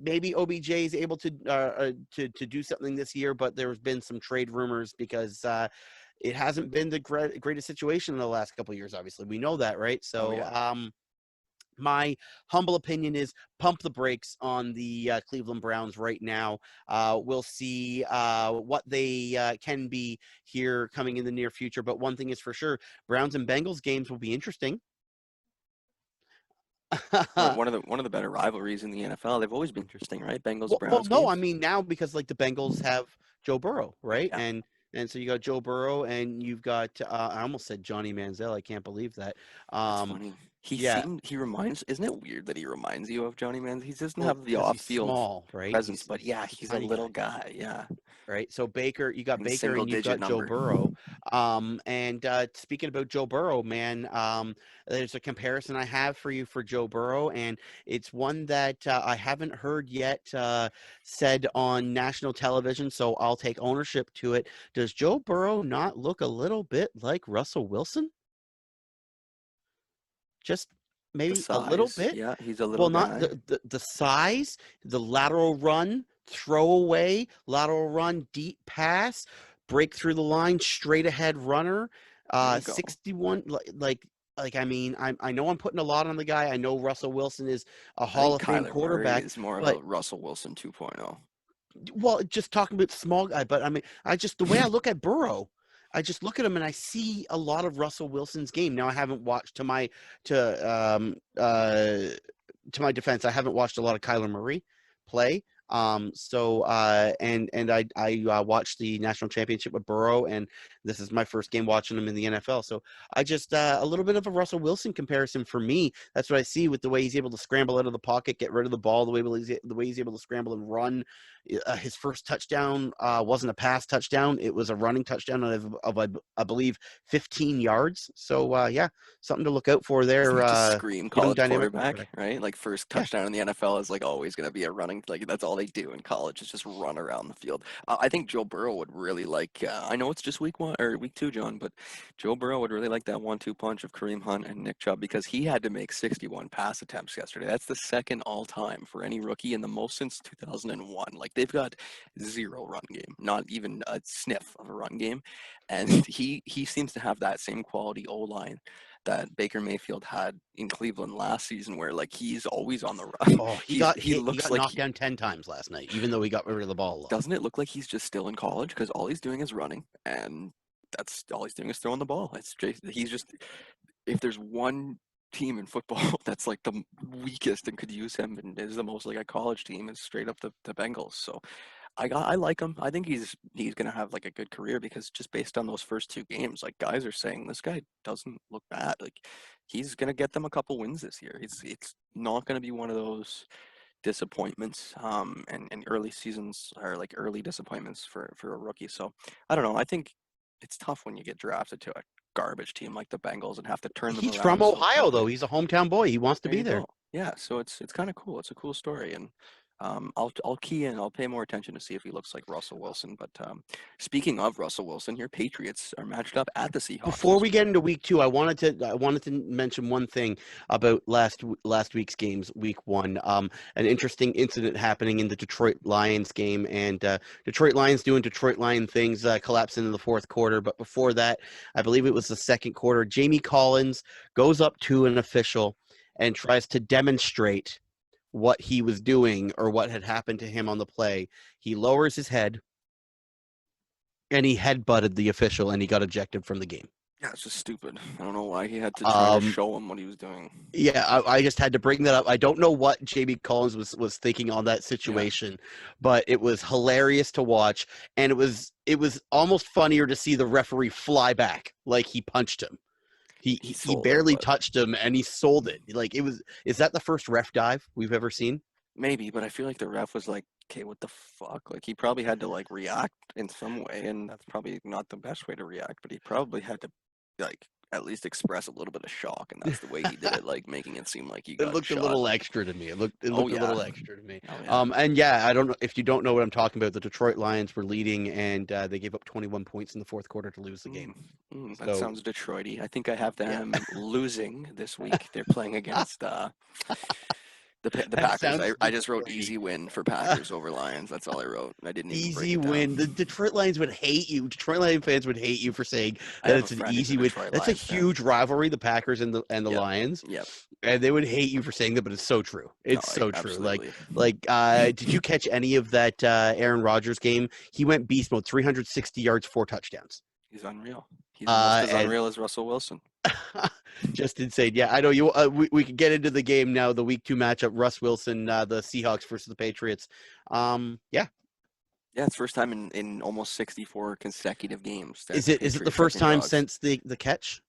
Maybe OBJ is able to do something this year, but there's been some trade rumors because it hasn't been the greatest situation in the last couple of years. Obviously, we know that, right? So, my humble opinion is pump the brakes on the Cleveland Browns right now. We'll see what they can be here coming in the near future. But one thing is for sure, Browns and Bengals games will be interesting. one of the better rivalries in the NFL. They've always been interesting, right? Bengals Browns. Well, no, games. I mean now because like the Bengals have Joe Burrow, right? Yeah. And so you got Joe Burrow, and you've got I almost said Johnny Manziel. I can't believe that. That's funny. He reminds. Isn't it weird that he reminds you of Johnny Manziel? He doesn't have the because he's off-field small, right? presence, but yeah, he's a little guy. Yeah. Right. So Baker, you got Baker and you've got Joe number. Burrow. And speaking about Joe Burrow, man, there's a comparison I have for you for Joe Burrow, and it's one that I haven't heard yet said on national television, so I'll take ownership to it. Does Joe Burrow not look a little bit like Russell Wilson? Just maybe a little bit. Yeah, he's a little Well, guy. not the size, the lateral run, throwaway, lateral run, deep pass, break through the line, straight ahead runner. 61 I mean, I know I'm putting a lot on the guy. I know Russell Wilson is a Hall of Fame quarterback. Is more of a Russell Wilson 2.0. Well, just talking about the small guy, but I mean, the way I look at Burrow, I just look at him and I see a lot of Russell Wilson's game. Now I haven't watched to my defense, I haven't watched a lot of Kyler Murray play. And I watched the national championship with Burrow, and this is my first game watching him in the NFL. So I just a little bit of a Russell Wilson comparison for me. That's what I see with the way he's able to scramble out of the pocket, get rid of the ball, the way he's able to scramble and run. His first touchdown wasn't a pass touchdown; it was a running touchdown of I believe 15 yards. So yeah, something to look out for Doesn't there. that just scream Young college dynamic quarterback, quarterback. right? Like first Yeah, touchdown in the NFL is like always going to be a running, like that's all they do in college is just run around the field. I think Joe Burrow would really like, I know it's just week 1 or week 2, John, but Joe Burrow would really like that 1-2 punch of Kareem Hunt and Nick Chubb because he had to make 61 pass attempts yesterday. That's the second all time for any rookie and the most since 2001. Like they've got zero run game, not even a sniff of a run game. And he seems to have that same quality O line that Baker Mayfield had in Cleveland last season, where like he's always on the run. oh, he He's got he hit. He looks got like knocked down 10 times last night, even though he got rid of the ball a lot. doesn't it look like he's just still in college because all he's doing is running, and that's all he's doing is throwing the ball. He's just if there's one team in football that's like the weakest and could use him and is the most like a college team is straight up the Bengals. So I like him. I think he's gonna have like a good career because just based on those first 2 games, like guys are saying this guy doesn't look bad. Like he's gonna get them a couple wins this year. It's not gonna be one of those disappointments and early seasons are like early disappointments for a rookie. So I don't know. I think it's tough when you get drafted to a garbage team like the Bengals and have to turn them He's from around so Ohio, though. quickly. He's a hometown boy. He wants to There be you there. go. Yeah, so it's kind of cool. It's a cool story, and I'll key in. I'll pay more attention to see if he looks like Russell Wilson. But speaking of Russell Wilson, your Patriots are matched up at the Seahawks Before this we week. get into week 2, I wanted to mention one thing about last week's games, week 1. An interesting incident happening in the Detroit Lions game, and Detroit Lions doing Detroit Lion things, collapsing in the fourth quarter. But before that, I believe it was the second quarter. Jamie Collins goes up to an official and tries to demonstrate what he was doing or what had happened to him on the play. He lowers his head and he headbutted the official and he got ejected from the game. Yeah, it's just stupid. I don't know why he had to try to Um, show him what he was doing. yeah, I just had to bring that up. I don't know what Jamie Collins was thinking on that Yeah, situation, but it was hilarious to watch, and it was almost funnier to see the referee fly back like he punched him. He he he sold it, barely but touched him, and he sold it. Like it was. Is that the first ref dive we've ever seen? maybe. But I feel like the ref was like, "Okay, what the fuck?" Like he probably had to like react in some way, and that's probably not the best way to react. But he probably had to like at least express a little bit of shock, and that's the way he did it, like making it seem like he It got looked a shot. little extra to me. It Oh looked a yeah, little extra to me. oh yeah. And yeah, I don't know if you don't know what I'm talking about. The Detroit Lions were leading, and they gave up 21 points in the fourth quarter to lose the game. Mm, that So sounds Detroity. I think I have yeah, them losing this week. They're playing against the that Packers. sounds I just wrote Detroity. easy win for Packers over Lions. That's all I wrote. I didn't even break Easy it down. win. The Detroit Lions would hate you. Detroit Lions fans would hate you for saying I that have a it's an friend who's a easy win. Detroit That's a Lions fan. huge rivalry, the Packers and the Yep, Lions, yep. and they would hate you for saying that. But it's so true. No, It's so true. absolutely. Did you catch any of that Aaron Rodgers game? He went beast mode, 360 yards, 4 touchdowns. He's unreal. He's almost as And unreal as Russell Wilson. just insane. Yeah, I know you. We could get into the game now. The week 2 matchup: Russ Wilson, the Seahawks versus the Patriots. Yeah, Yeah, it's first time in almost 64 consecutive games that is it the Patriots have first been time dogs. since the catch?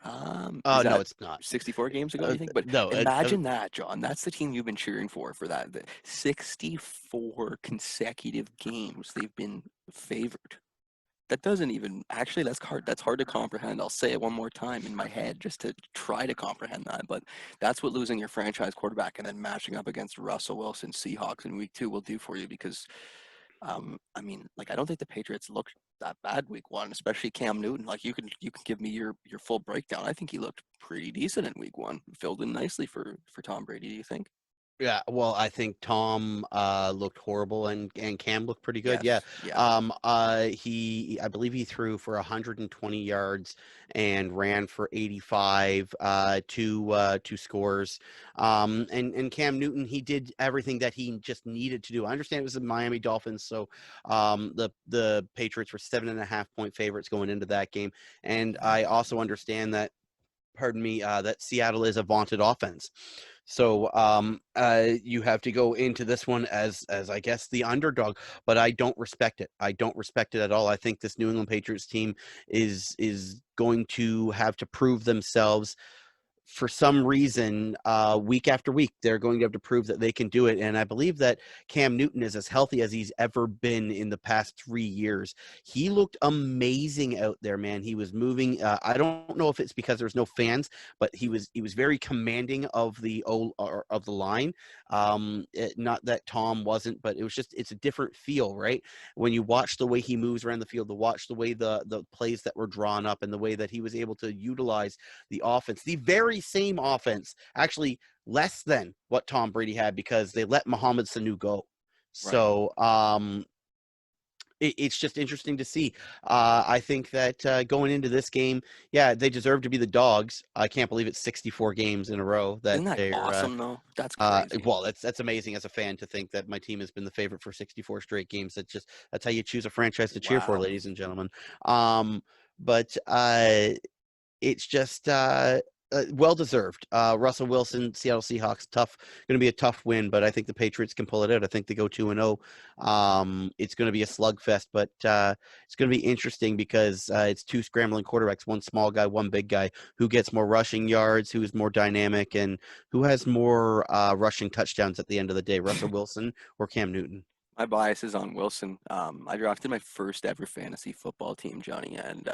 Is Oh no, that it's not. 64 games ago, you think? But No, imagine that, John. That's the team you've been cheering for that. 64 consecutive games they've been favored. That doesn't even actually that's hard to comprehend. I'll say it one more time in my head just to try to comprehend that. But that's what losing your franchise quarterback and then matching up against Russell Wilson Seahawks in week 2 will do for you because I mean, like I don't think the Patriots looked that bad week 1, especially Cam Newton. Like you can give me your full breakdown. I think he looked pretty decent in week 1. Filled in nicely for Tom Brady, do you think? Yeah, well, I think Tom looked horrible and Cam looked pretty good. Yeah. Yes. Yeah. I believe he threw for 120 yards and ran for 85, two scores. And Cam Newton, he did everything that he just needed to do. I understand it was the Miami Dolphins, so the Patriots were 7.5 point favorites going into that game, and I also understand that, pardon me, that Seattle is a vaunted offense. So you have to go into this one as I guess the underdog, but I don't respect it. I don't respect it at all. I think this New England Patriots team is going to have to prove themselves for some reason, week after week, they're going to have to prove that they can do it. And I believe that Cam Newton is as healthy as he's ever been in the past 3 years. He looked amazing out there, man. He was moving. I don't know if it's because there's no fans, but he was very commanding of the line. Not that Tom wasn't, but it's a different feel, right? When you watch the way he moves around the field, to watch the way the plays that were drawn up, and the way that he was able to utilize the offense, the very same offense, actually less than what Tom Brady had, because they let Mohamed Sanu go. Right. So it's just interesting to see. I think that going into this game, yeah, they deserve to be the dogs. I can't believe it's 64 games in a row that Isn't that they're. awesome though? That's crazy. Well, that's amazing as a fan, to think that my team has been the favorite for 64 straight games. That's how you choose a franchise to cheer for, Wow. ladies and gentlemen. But it's just well deserved. Russell Wilson, Seattle Seahawks, going to be a tough win, but I think the Patriots can pull it out. I think they go 2-0. It's going to be a slugfest, but it's going to be interesting because it's two scrambling quarterbacks, one small guy, one big guy. Who gets more rushing yards? Who is more dynamic? And who has more rushing touchdowns at the end of the day? Russell Wilson or Cam Newton? My bias is on Wilson. I drafted my first ever fantasy football team, Johnny, and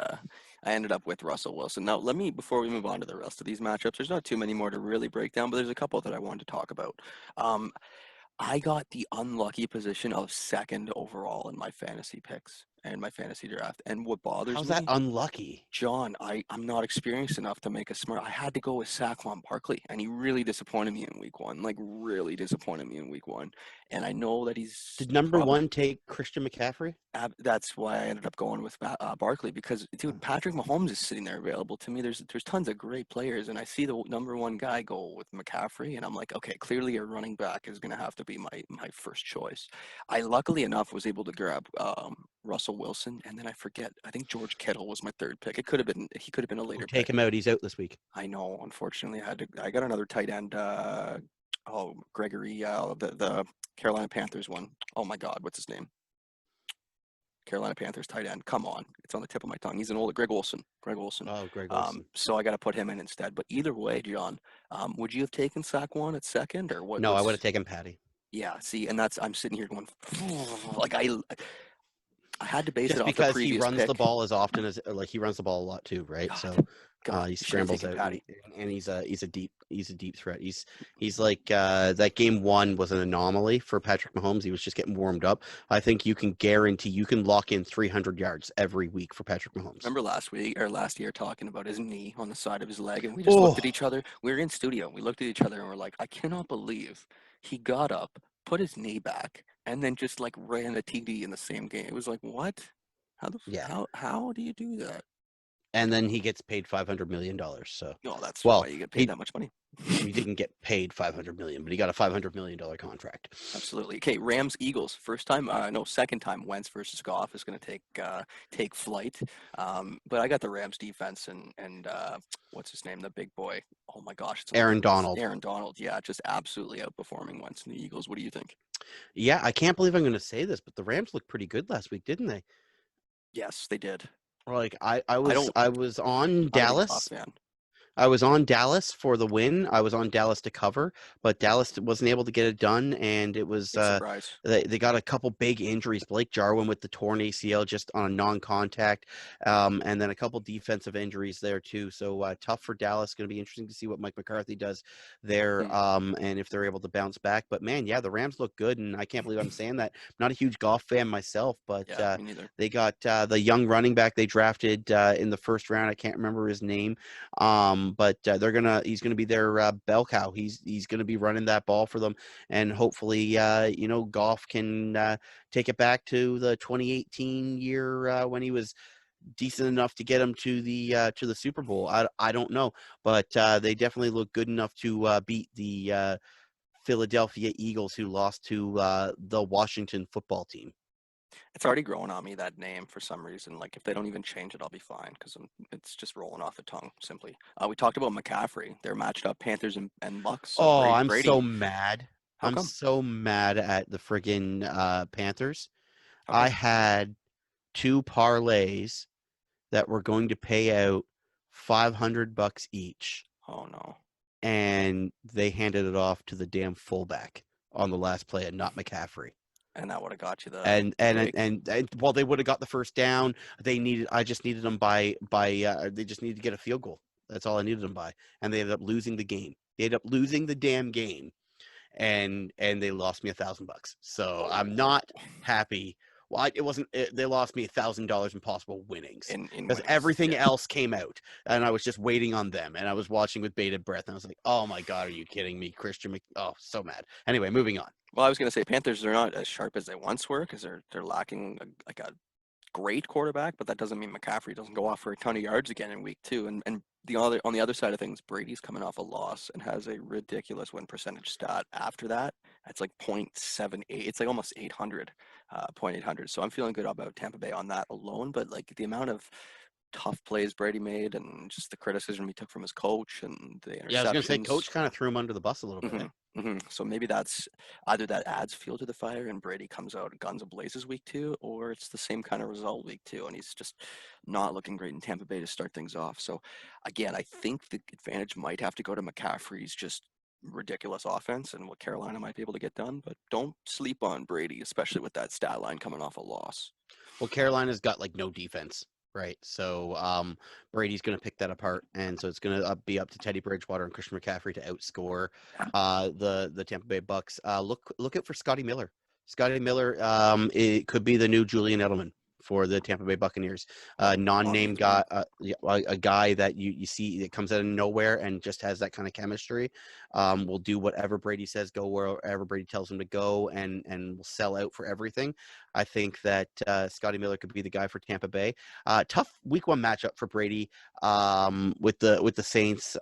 I ended up with Russell Wilson. Now, before we move on to the rest of these matchups, there's not too many more to really break down, but there's a couple that I wanted to talk about. Um, I got the unlucky position of second overall in my fantasy picks and my fantasy draft. And what bothers How's that me, unlucky? John, I'm not experienced enough to make a smart. I had to go with Saquon Barkley, and he really disappointed me in week one. Like really disappointed me in week one. And I know that he's Did number probably one take Christian McCaffrey? that's why I ended up going with Barkley because, dude, Patrick Mahomes is sitting there available to me. There's tons of great players, and I see the number one guy go with McCaffrey, and I'm like, okay, clearly a running back is going to have to be my first choice. I luckily enough was able to grab Russell Wilson, and then I think George Kittle was my third pick. He could have been a Oh, later take pick. him out. He's out this week. I know, unfortunately, I got another tight end. Gregory, the Carolina Panthers one. Oh my God, what's his name? Carolina Panthers tight end. Come on, it's on the tip of my tongue. He's an older Greg Olson. Greg Olson. Oh, Greg Olson. So I got to put him in instead. But either way, John, would you have taken Saquon at second or what? No, I would have taken Patty. Yeah. See, and I'm sitting here going like I had to base it Just off the because he previous runs the pick. ball as often as, like, he runs the ball a lot too, right? So God, he you should have scrambles taken out, Patty. and he's a deep threat. He's like that game one was an anomaly for Patrick Mahomes. He was just getting warmed up. I think you can lock in 300 yards every week for Patrick Mahomes. Remember last year talking about his knee on the side of his leg, and we just looked at each other. We were in studio. We looked at each other and we're like, I cannot believe he got up, put his knee back, and then just like ran a TD in the same game. It was like, what? Yeah. How do you do that? And then he gets paid $500 million. So, No, that's why well, you get paid that much money. he didn't get paid $500 million, but he got a $500 million contract. Absolutely. Okay, Rams Eagles. First time, no, second time. Wentz versus Goff is going to take flight. But I got the Rams defense and what's his name, the big boy. Oh my gosh, it's Aaron Donald. Aaron Donald. Yeah, just absolutely outperforming Wentz and the Eagles. What do you think? Yeah, I can't believe I'm going to say this, but the Rams looked pretty good last week, didn't they? Yes, they did. Like I don't. was on Not a big Goff Dallas. fan. I was on Dallas for the win. I was on Dallas to cover, but Dallas wasn't able to get it done, and it was Big surprise. they got a couple big injuries. Blake Jarwin with the torn ACL just on a non-contact, and then a couple defensive injuries there too. So tough for Dallas. Going to be interesting to see what Mike McCarthy does there, and if they're able to bounce back. But man, yeah, the Rams look good, and I can't believe I'm saying that. I'm not a huge Goff fan myself, but Yeah, me neither. they got the young running back they drafted in the first round. I can't remember his name. But he's gonna be their bell cow. He's gonna be running that ball for them, and hopefully, Goff can take it back to the 2018 year when he was decent enough to get him to the Super Bowl. I don't know, but they definitely look good enough to beat the Philadelphia Eagles, who lost to the Washington football team. It's already growing on me, that name, for some reason. Like, if they don't even change it, I'll be fine because it's just rolling off the tongue, simply. We talked about McCaffrey. They're matched up, Panthers and Bucks. So Oh, I'm Brady. so mad. How I'm come? so mad at the friggin' Panthers. How I come? had two parlays that were going to pay out $500 each. Oh no. and they handed it off to the damn fullback on the last play and not McCaffrey. And that would have got you And the and, break. and and while they would have got the first down, I just needed them they just needed to get a field goal. That's all I needed them by, and they ended up losing the game. They ended up losing the damn game, and they lost me $1,000. So I'm Oh, not happy. Well, it wasn't. They lost me $1,000 in possible winnings in because winnings. everything Yeah. else came out, and I was just waiting on them, and I was watching with bated breath, and I was like, "Oh my god, are you kidding me, Christian?" Oh, so mad. Anyway, moving on. Well, I was gonna say Panthers. They're not as sharp as they once were because they're lacking like a great quarterback, but that doesn't mean McCaffrey doesn't go off for a ton of yards again in week 2. And the other on the other side of things, Brady's coming off a loss and has a ridiculous win percentage stat after that. It's like 0.78. It's like almost 800, 0.800. So I'm feeling good about Tampa Bay on that alone. But like the amount of tough plays Brady made and just the criticism he took from his coach and the Yeah, I was gonna say, interceptions. Coach kind of threw him under the bus a little bit. Eh? So maybe that's either that adds fuel to the fire and Brady comes out guns ablazes week 2, or it's the same kind of result week 2, and he's just not looking great in Tampa Bay to start things off. So again, I think the advantage might have to go to McCaffrey's just ridiculous offense and what Carolina might be able to get done. But don't sleep on Brady, especially with that stat line coming off a loss. Well, Carolina's got like no defense, right? So Brady's going to pick that apart, and so it's going to be up to Teddy Bridgewater and Christian McCaffrey to outscore Yeah. the Tampa Bay Bucks. Look out for Scotty Miller. Scotty Miller, it could be the new Julian Edelman for the Tampa Bay Buccaneers. On Non-name with you. guy, a guy that you see that comes out of nowhere and just has that kind of chemistry. Will do whatever Brady says, go wherever Brady tells him to go, and will sell out for everything. I think that Scotty Miller could be the guy for Tampa Bay. Tough week 1 matchup for Brady with the Saints.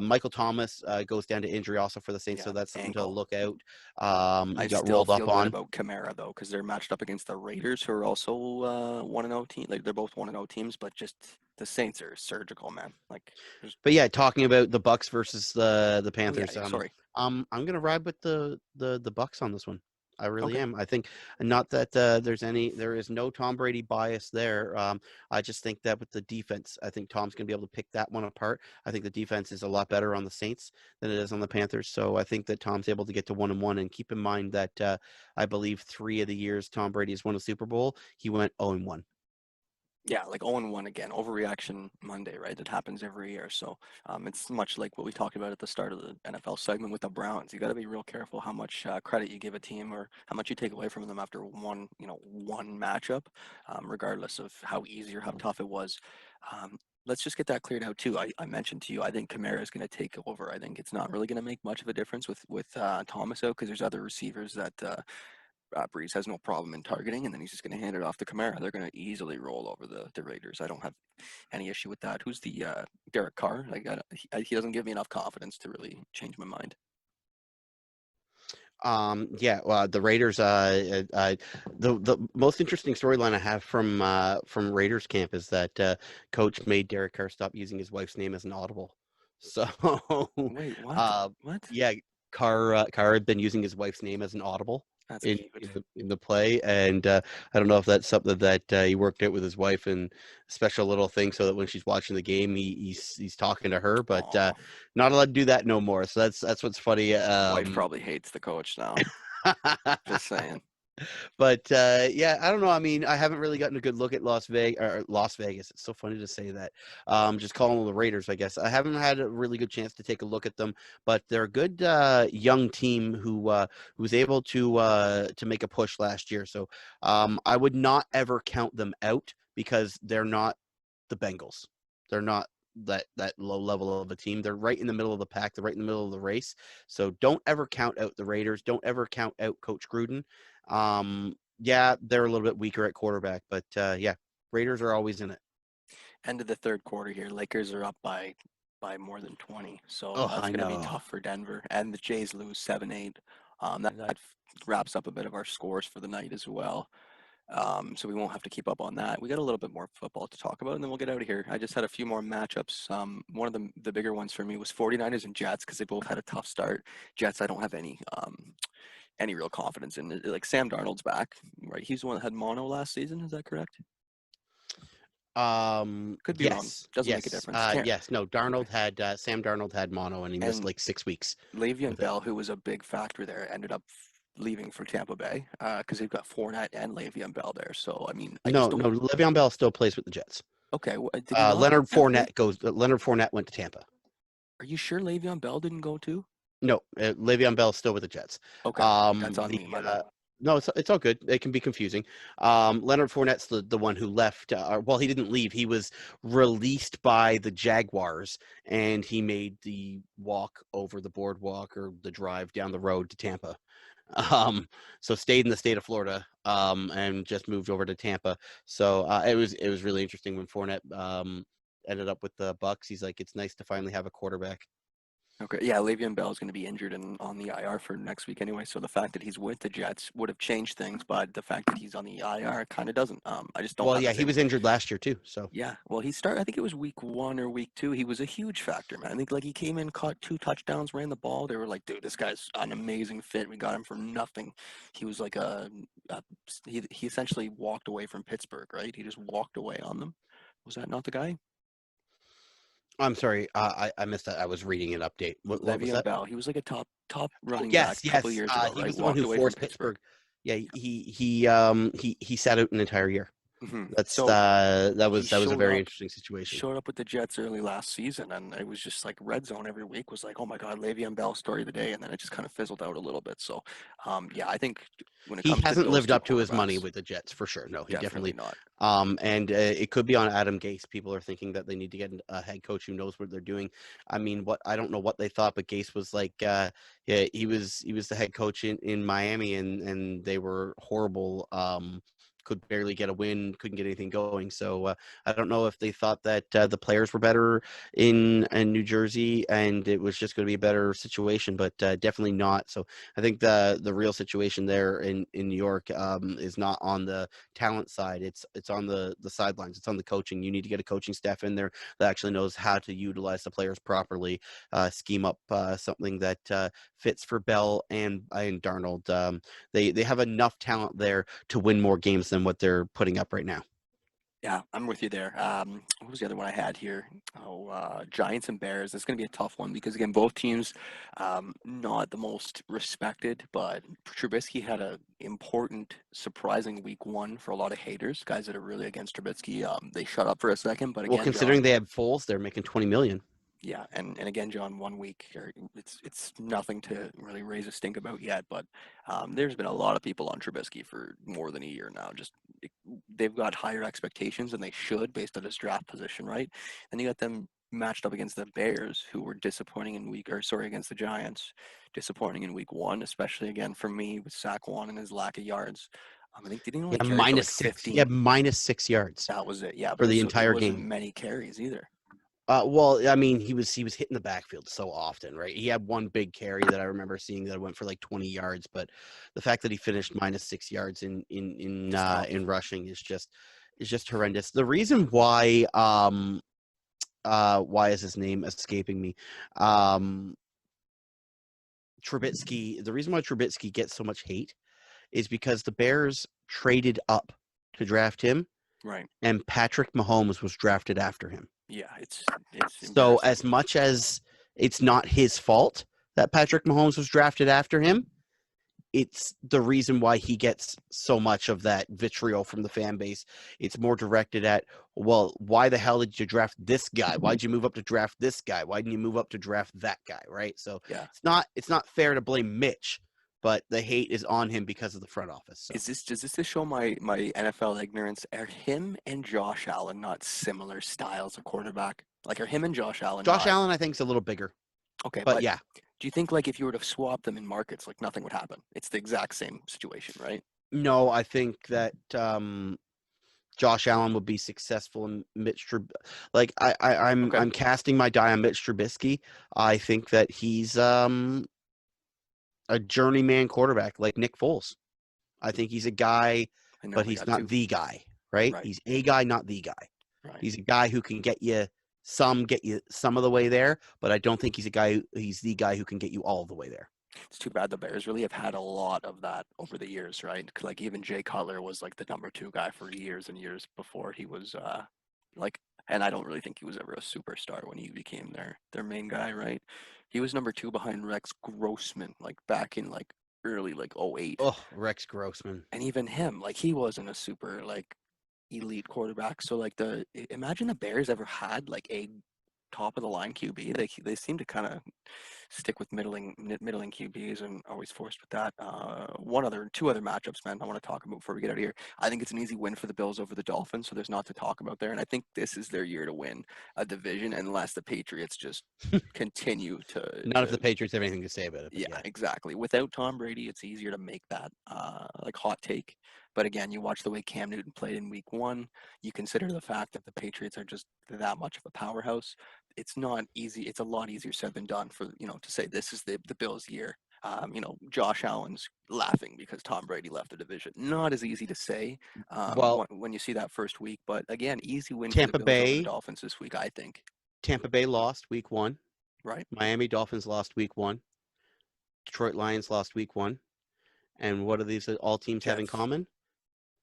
Michael Thomas goes down to injury also for the Saints, Yeah, so that's something to ankle. look out. He I got still rolled up feel good on. about Kamara though, because they're matched up against the Raiders, who are also 1-0 team. Like they're both 1-0 teams, but just the Saints are surgical, man. Like, there's, But yeah, talking about the Bucks versus the oh yeah, Panthers, sorry. I'm gonna ride with the Bucks on this one. I really Okay. am. I think not that there is no Tom Brady bias there. I just think that with the defense, I think Tom's gonna be able to pick that one apart. I think the defense is a lot better on the Saints than it is on the Panthers. So I think that Tom's able to get to 1-1. And keep in mind that I believe 3 of the years Tom Brady has won a Super Bowl, he went 0-1. Yeah, like 0-1 again. Overreaction Monday, right? That happens every year. So it's much like what we talked about at the start of the NFL segment with the Browns. You got to be real careful how much credit you give a team or how much you take away from them after one matchup, regardless of how easy or how tough it was. Let's just get that cleared out too. I mentioned to you, I think Kamara is going to take over. I think it's not really going to make much of a difference with Thomas out because there's other receivers that Breeze has no problem in targeting, and then he's just going to hand it off to Kamara. They're going to easily roll over the Raiders. I don't have any issue with that. Who's the Derek Carr? Like he doesn't give me enough confidence to really change my mind. Yeah, well, the Raiders. The most interesting storyline I have from Raiders camp is that Coach made Derek Carr stop using his wife's name as an audible. So, Wait, what? uh, What? yeah, Carr had been using his wife's name as an audible That's in cute. in the play, and I don't know if that's something that he worked out with his wife and special little thing so that when she's watching the game, he's talking to her, but Oh, not allowed to do that no more. So that's what's funny. wife probably hates the coach now. Just saying. But yeah, I don't know. I mean, I haven't really gotten a good look at Las Vegas. Or Las Vegas. It's so funny to say that. Just calling them the Raiders, I guess. I haven't had a really good chance to take a look at them, but they're a good young team who was able to make a push last year. So I would not ever count them out because they're not the Bengals. They're not that low level of a team. They're right in the middle of the pack. They're right in the middle of the race. So don't ever count out the Raiders. Don't ever count out Coach Gruden. Yeah, they're a little bit weaker at quarterback, but yeah, Raiders are always in it. End of the third quarter here. Lakers are up by more than 20, so Oh, that's I going to be know. tough for Denver. And the Jays lose 7-8. That wraps up a bit of our scores for the night as well. So we won't have to keep up on that. We got a little bit more football to talk about, and then we'll get out of here. I just had a few more matchups. One of the bigger ones for me was 49ers and Jets because they both had a tough start. Jets, I don't have any real confidence in. Like Sam Darnold's back, right? He's the one that had mono last season. Is that correct? Could be wrong. Yes, Doesn't make a yes, difference. Can't. yes. No, Okay. Darnold had Sam Darnold had mono, and he missed And like 6 weeks Le'Veon with it. Bell, who was a big factor there, ended up leaving for Tampa Bay because they've got Fournette and Le'Veon Bell there. So I mean, I just No, don't. no, Le'Veon Bell still plays with the Jets. Okay, did he not go to Leonard Tampa Bay? Fournette goes. Leonard Fournette went to Tampa. Are you sure Le'Veon Bell didn't go too? No, Le'Veon Bell is still with the Jets. Okay, that's on The me. My bad. no, it's all good. It can be confusing. Leonard Fournette's the one who left. Well, he didn't leave. He was released by the Jaguars, and he made the walk over the boardwalk or the drive down the road to Tampa. So stayed in the state of Florida, and just moved over to Tampa. So it was really interesting when Fournette ended up with the Bucks. He's like, it's nice to finally have a quarterback. Okay, yeah, Le'Veon Bell is going to be injured and on the IR for next week anyway. So the fact that he's with the Jets would have changed things, but the fact that he's on the IR kind of doesn't. I just don't Well, have the yeah, he same. was injured last year too. So Yeah, well, he started. I think it was week 1 or week 2. He was a huge factor, man. I think like he came in, caught 2 touchdowns, ran the ball. They were like, dude, this guy's an amazing fit. We got him for nothing. He was like he essentially walked away from Pittsburgh, right? He just walked away on them. Was that not the guy? I'm sorry, I missed that. I was reading an update. What was Le'Veon that? Bell. He was like a top Oh, running back yes, a couple yes. years ago, He right? was the one Walked who away from forced Pittsburgh. Pittsburgh. Yeah, he sat out an entire year. That's So he that was a showed very up interesting situation. showed up with the Jets early last season, and it was just like red zone every week was like, oh my God, Le'Veon Bell story of the day, and then it just kind of fizzled out a little bit. So, yeah, I think when it He comes to hasn't those lived two up to his money quarterbacks, with the Jets for sure. No, he definitely definitely. not. And it could be on Adam Gase. People are thinking that they need to get a head coach who knows what they're doing. I mean, what I don't know what they thought, but Gase was like, yeah, he was the head coach in Miami, and they were horrible. Could barely get a win, couldn't get anything going. So I don't know if they thought that the players were better in New Jersey, and it was just going to be a better situation, but definitely not. So I think the real situation there in New York is not on the talent side. It's on the sidelines. It's on the coaching. You need to get a coaching staff in there that actually knows how to utilize the players properly, scheme up something that fits for Bell and Darnold. They have enough talent there to win more games than what they're putting up right now. Yeah, I'm with you there. What was the other one I had here? Oh, Giants and Bears. It's going to be a tough one because again, both teams not the most respected, but Trubisky had a important, surprising week 1 for a lot of haters, guys that are really against Trubisky. They shut up for a second, but Well, again, John. considering they have Foles, they're making 20 million. Yeah, and again, John, 1 week, it's nothing to really raise a stink about yet, but there's been a lot of people on Trubisky for more than a year now. Just they've got higher expectations than they should based on his draft position, right? And you got them matched up against the Bears, who were disappointing in against the Giants, disappointing in week 1, especially again for me with Saquon and his lack of yards. I think did he only Yeah, carry for like -6. Yeah, 15? -6 yards That was it. Yeah, but for it the was it entire wasn't game. many carries either. Well, I mean, he was hitting the backfield so often, right? He had one big carry that I remember seeing that went for like 20 yards, but the fact that he finished -6 yards Just tough. in rushing is just horrendous. The reason why is his name escaping me? Trubisky. The reason why Trubisky gets so much hate is because the Bears traded up to draft him, Right. and Patrick Mahomes was drafted after him. Yeah, it's So embarrassing. as much as it's not his fault that Patrick Mahomes was drafted after him, it's the reason why he gets so much of that vitriol from the fan base. It's more directed at, well, why the hell did you draft this guy? Why'd you move up to draft this guy? Why didn't you move up to draft that guy? Right. So Yeah. it's not fair to blame Mitch, but the hate is on him because of the front office. So Does this just show my NFL ignorance? Are him and Josh Allen not similar styles of quarterback? Like are him and Josh Allen Josh not Allen, I think, is a little bigger, okay, but but yeah, do you think like if you were to swap them in markets, like nothing would happen? It's the exact same situation, right? no, I think that Josh Allen would be successful in Mitch like Okay. I'm casting my die on Mitch Trubisky. I think that he's a journeyman quarterback like Nick Foles. I think he's a guy, I know but we he's got not two. the guy, right? Right, He's a guy, not the guy. right. He's a guy who can get you some of the way there, but I don't think he's the guy who can get you all the way there. It's too bad the Bears really have had a lot of that over the years, right? 'Cause, like even Jay Cutler was like the number 2 guy for years and years before he was Like, and I don't really think he was ever a superstar when he became their main guy, right? He was number 2 behind Rex Grossman, like back in like early like '08. Oh, Rex Grossman. And even him, like he wasn't a super like elite quarterback. So like imagine the Bears ever had like a top of the line QB. They seem to kind of stick with middling QBs and always forced with that. Two other matchups, man. I want to talk about before we get out of here. I think it's an easy win for the Bills over the Dolphins, so there's not to talk about there. And I think this is their year to win a division, unless the Patriots just continue Not if the to Patriots have anything to say about it, but yeah, yeah. exactly. Without Tom Brady, it's easier to make that like hot take. But again, you watch the way Cam Newton played in Week 1. You consider the fact that the Patriots are just that much of a powerhouse. It's not easy. It's a lot easier said than done for to say this is the Bills' year. Josh Allen's laughing because Tom Brady left the division. Not as easy to say Well, when you see that first week. But again, easy win for the Tampa Bills over the Bay, Dolphins this week, I think. Tampa Bay lost week 1. Right? Miami Dolphins lost week 1. Detroit Lions lost week 1. And what do these all teams have in Jets. common?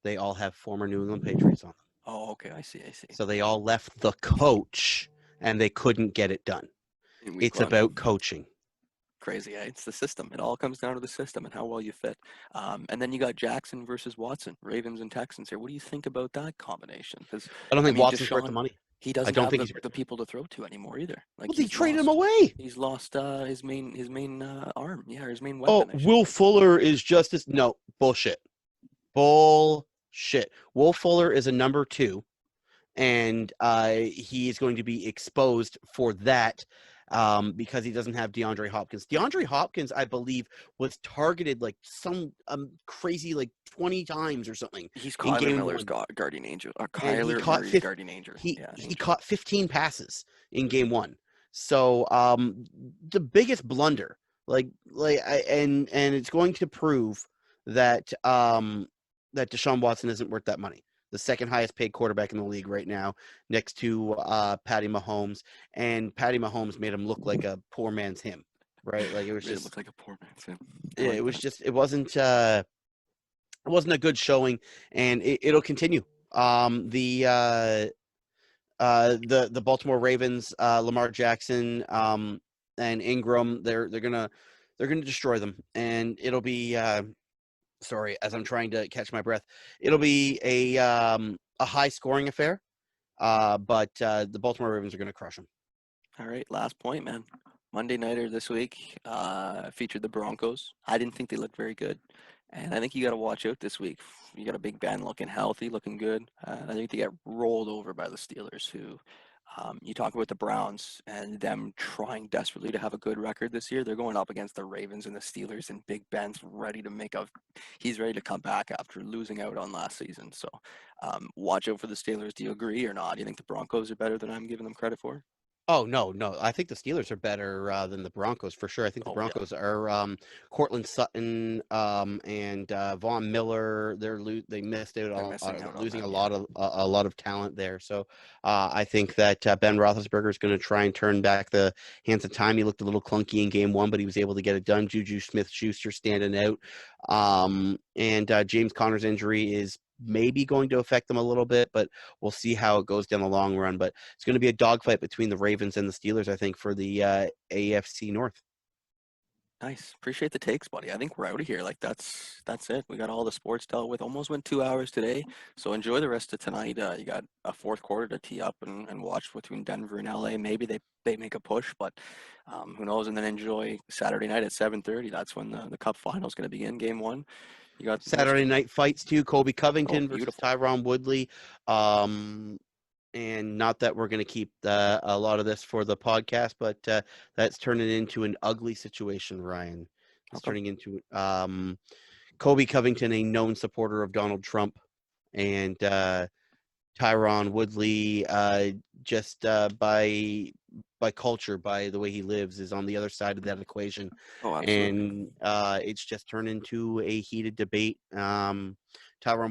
They all have former New England Patriots on them. Oh, okay. I see. So they all left the coach and they couldn't get it done. In Week It's 1. about coaching. Crazy. It's the system. It all comes down to the system and how well you fit. And then you got Jackson versus Watson, Ravens and Texans here. What do you think about that combination? Because I don't I think mean, Watson's worth the Deshaun, money. he I doesn't don't have think he's worth the it. people to throw to anymore either. Like Well, they traded him away. he's lost his main arm. Yeah, his main Oh, weapon. I should Will say. Fuller is just as no bullshit. Bullshit. Will Fuller is a number 2, and he is going to be exposed for that because he doesn't have DeAndre Hopkins. DeAndre Hopkins, I believe, was targeted like some crazy like 20 times or something He's in Kyler game Miller's 1, guardian angel. and he Kyler caught Murray's guardian angel. Yeah, he angel. caught 15 passes in game 1. So the biggest blunder, and it's going to prove that that Deshaun Watson isn't worth that money. The second highest paid quarterback in the league right now, next to Patty Mahomes, and Patty Mahomes made him look like a poor man's him, right? Like it was Made him just, look like a poor man's him. I it like was that. just, it wasn't a good showing, and it'll continue. The Baltimore Ravens, Lamar Jackson, and Ingram, they're gonna destroy them, and it'll be sorry, as I'm trying to catch my breath, it'll be a high scoring affair, but the Baltimore Ravens are gonna crush them. All right, last point, man. Monday nighter this week featured the Broncos. I didn't think they looked very good, and I think you got to watch out this week. You got a Big Ben looking healthy, looking good. I think they get rolled over by the Steelers, who you talk about the Browns and them trying desperately to have a good record this year. They're going up against the Ravens and the Steelers, and Big Ben's ready to he's ready to come back after losing out on last season. So watch out for the Steelers. Do you agree or not? Do you think the Broncos are better than I'm giving them credit for? Oh no! I think the Steelers are better than the Broncos for sure. I think the Oh yeah. Broncos are Cortland Sutton and Von Miller. They missed out They're on missing out on losing them, yeah. a lot of talent there. So I think that Ben Roethlisberger is going to try and turn back the hands of time. He looked a little clunky in game 1, but he was able to get it done. Juju Smith-Schuster standing out, and James Conner's injury is maybe going to affect them a little bit, but we'll see how it goes down the long run. But it's going to be a dogfight between the Ravens and the Steelers, I think, for the AFC North. Nice. Appreciate the takes, buddy. I think we're out of here. Like that's it. We got all the sports dealt with. Almost went 2 hours today. So enjoy the rest of tonight. You got a fourth quarter to tee up and watch between Denver and LA. Maybe they make a push, but who knows? And then enjoy Saturday night at 7:30. That's when the Cup final is going to begin. Game 1. You got most. Saturday night fights too. Kobe Oh, Covington versus beautiful. Tyron Woodley. And not that we're going to keep a lot of this for the podcast, but that's turning into an ugly situation, Ryan. It's Okay. turning into Kobe Covington, a known supporter of Donald Trump, and Tyron Woodley, just by culture, by the way he lives, is on the other side of that equation, Oh, absolutely. and it's just turned into a heated debate. Tyron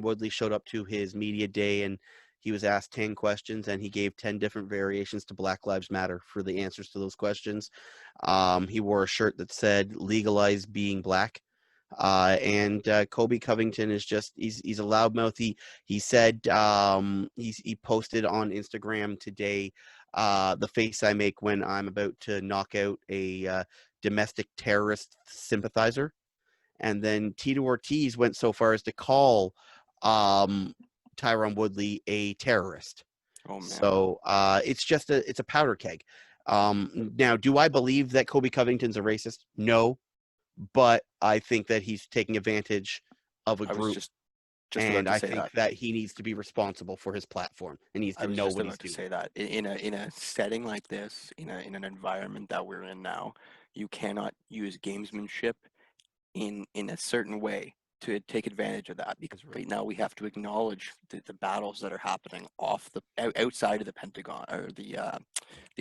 Woodley showed up to his media day, and he was asked 10 questions, and he gave 10 different variations to Black Lives Matter for the answers to those questions. He wore a shirt that said "Legalize being black." And Kobe Covington is just he's a loudmouth. He said he posted on Instagram today the face I make when I'm about to knock out a domestic terrorist sympathizer. And then Tito Ortiz went so far as to call Tyron Woodley a terrorist. Oh man. So it's a powder keg. Now, do I believe that Kobe Covington's a racist? No, but I think that he's taking advantage of a I was group, just about and to I say think that. that he needs to be responsible for his platform and needs I to was know just what he's about to doing. say that in a setting like this, in an environment that we're in now, you cannot use gamesmanship in a certain way to take advantage of that, because right now we have to acknowledge the battles that are happening off the outside of the Pentagon or the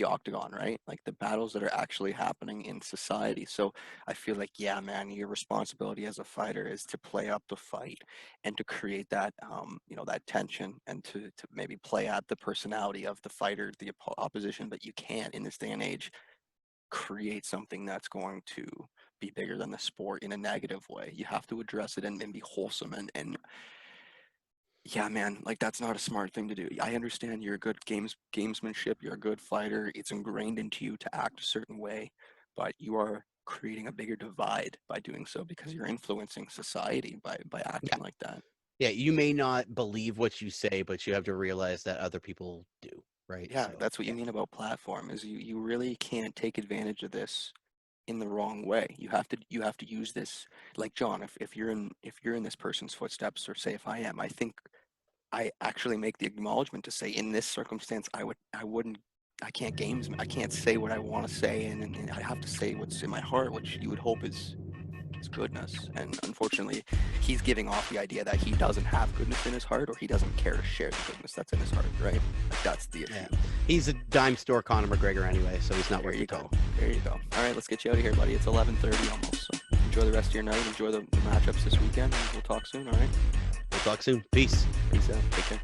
octagon, right? Like the battles that are actually happening in society. So I feel like, yeah, man, your responsibility as a fighter is to play up the fight and to create that, that tension, and to maybe play at the personality of the fighter, the opposition. But you can't, in this day and age, create something that's going to be bigger than the sport in a negative way. You have to address it and be wholesome, and yeah, man, like that's not a smart thing to do. I understand you're a good gamesmanship, you're a good fighter. It's ingrained into you to act a certain way, but you are creating a bigger divide by doing so, because you're influencing society by Yeah, acting like that. yeah. You may not believe what you say, but you have to realize that other people do, right? Yeah, So that's what you yeah, mean about platform, is you really can't take advantage of this in the wrong way. You have to use this, like John, if you're in this person's footsteps, or say if I am, I think I actually make the acknowledgement to say, in this circumstance, I can't I can't say what I want to say, and I have to say what's in my heart, which you would hope is goodness. And unfortunately, he's giving off the idea that he doesn't have goodness in his heart, or he doesn't care to share the goodness that's in his heart, right? Like that's the yeah. issue. He's a dime store Conor McGregor anyway, so he's not There worth you your time. go. There you go. All right, let's get you out of here, buddy. It's 11:30 almost. So enjoy the rest of your night. Enjoy the matchups this weekend, and we'll talk soon. All right. We'll talk soon. Peace. Peace out. Take care.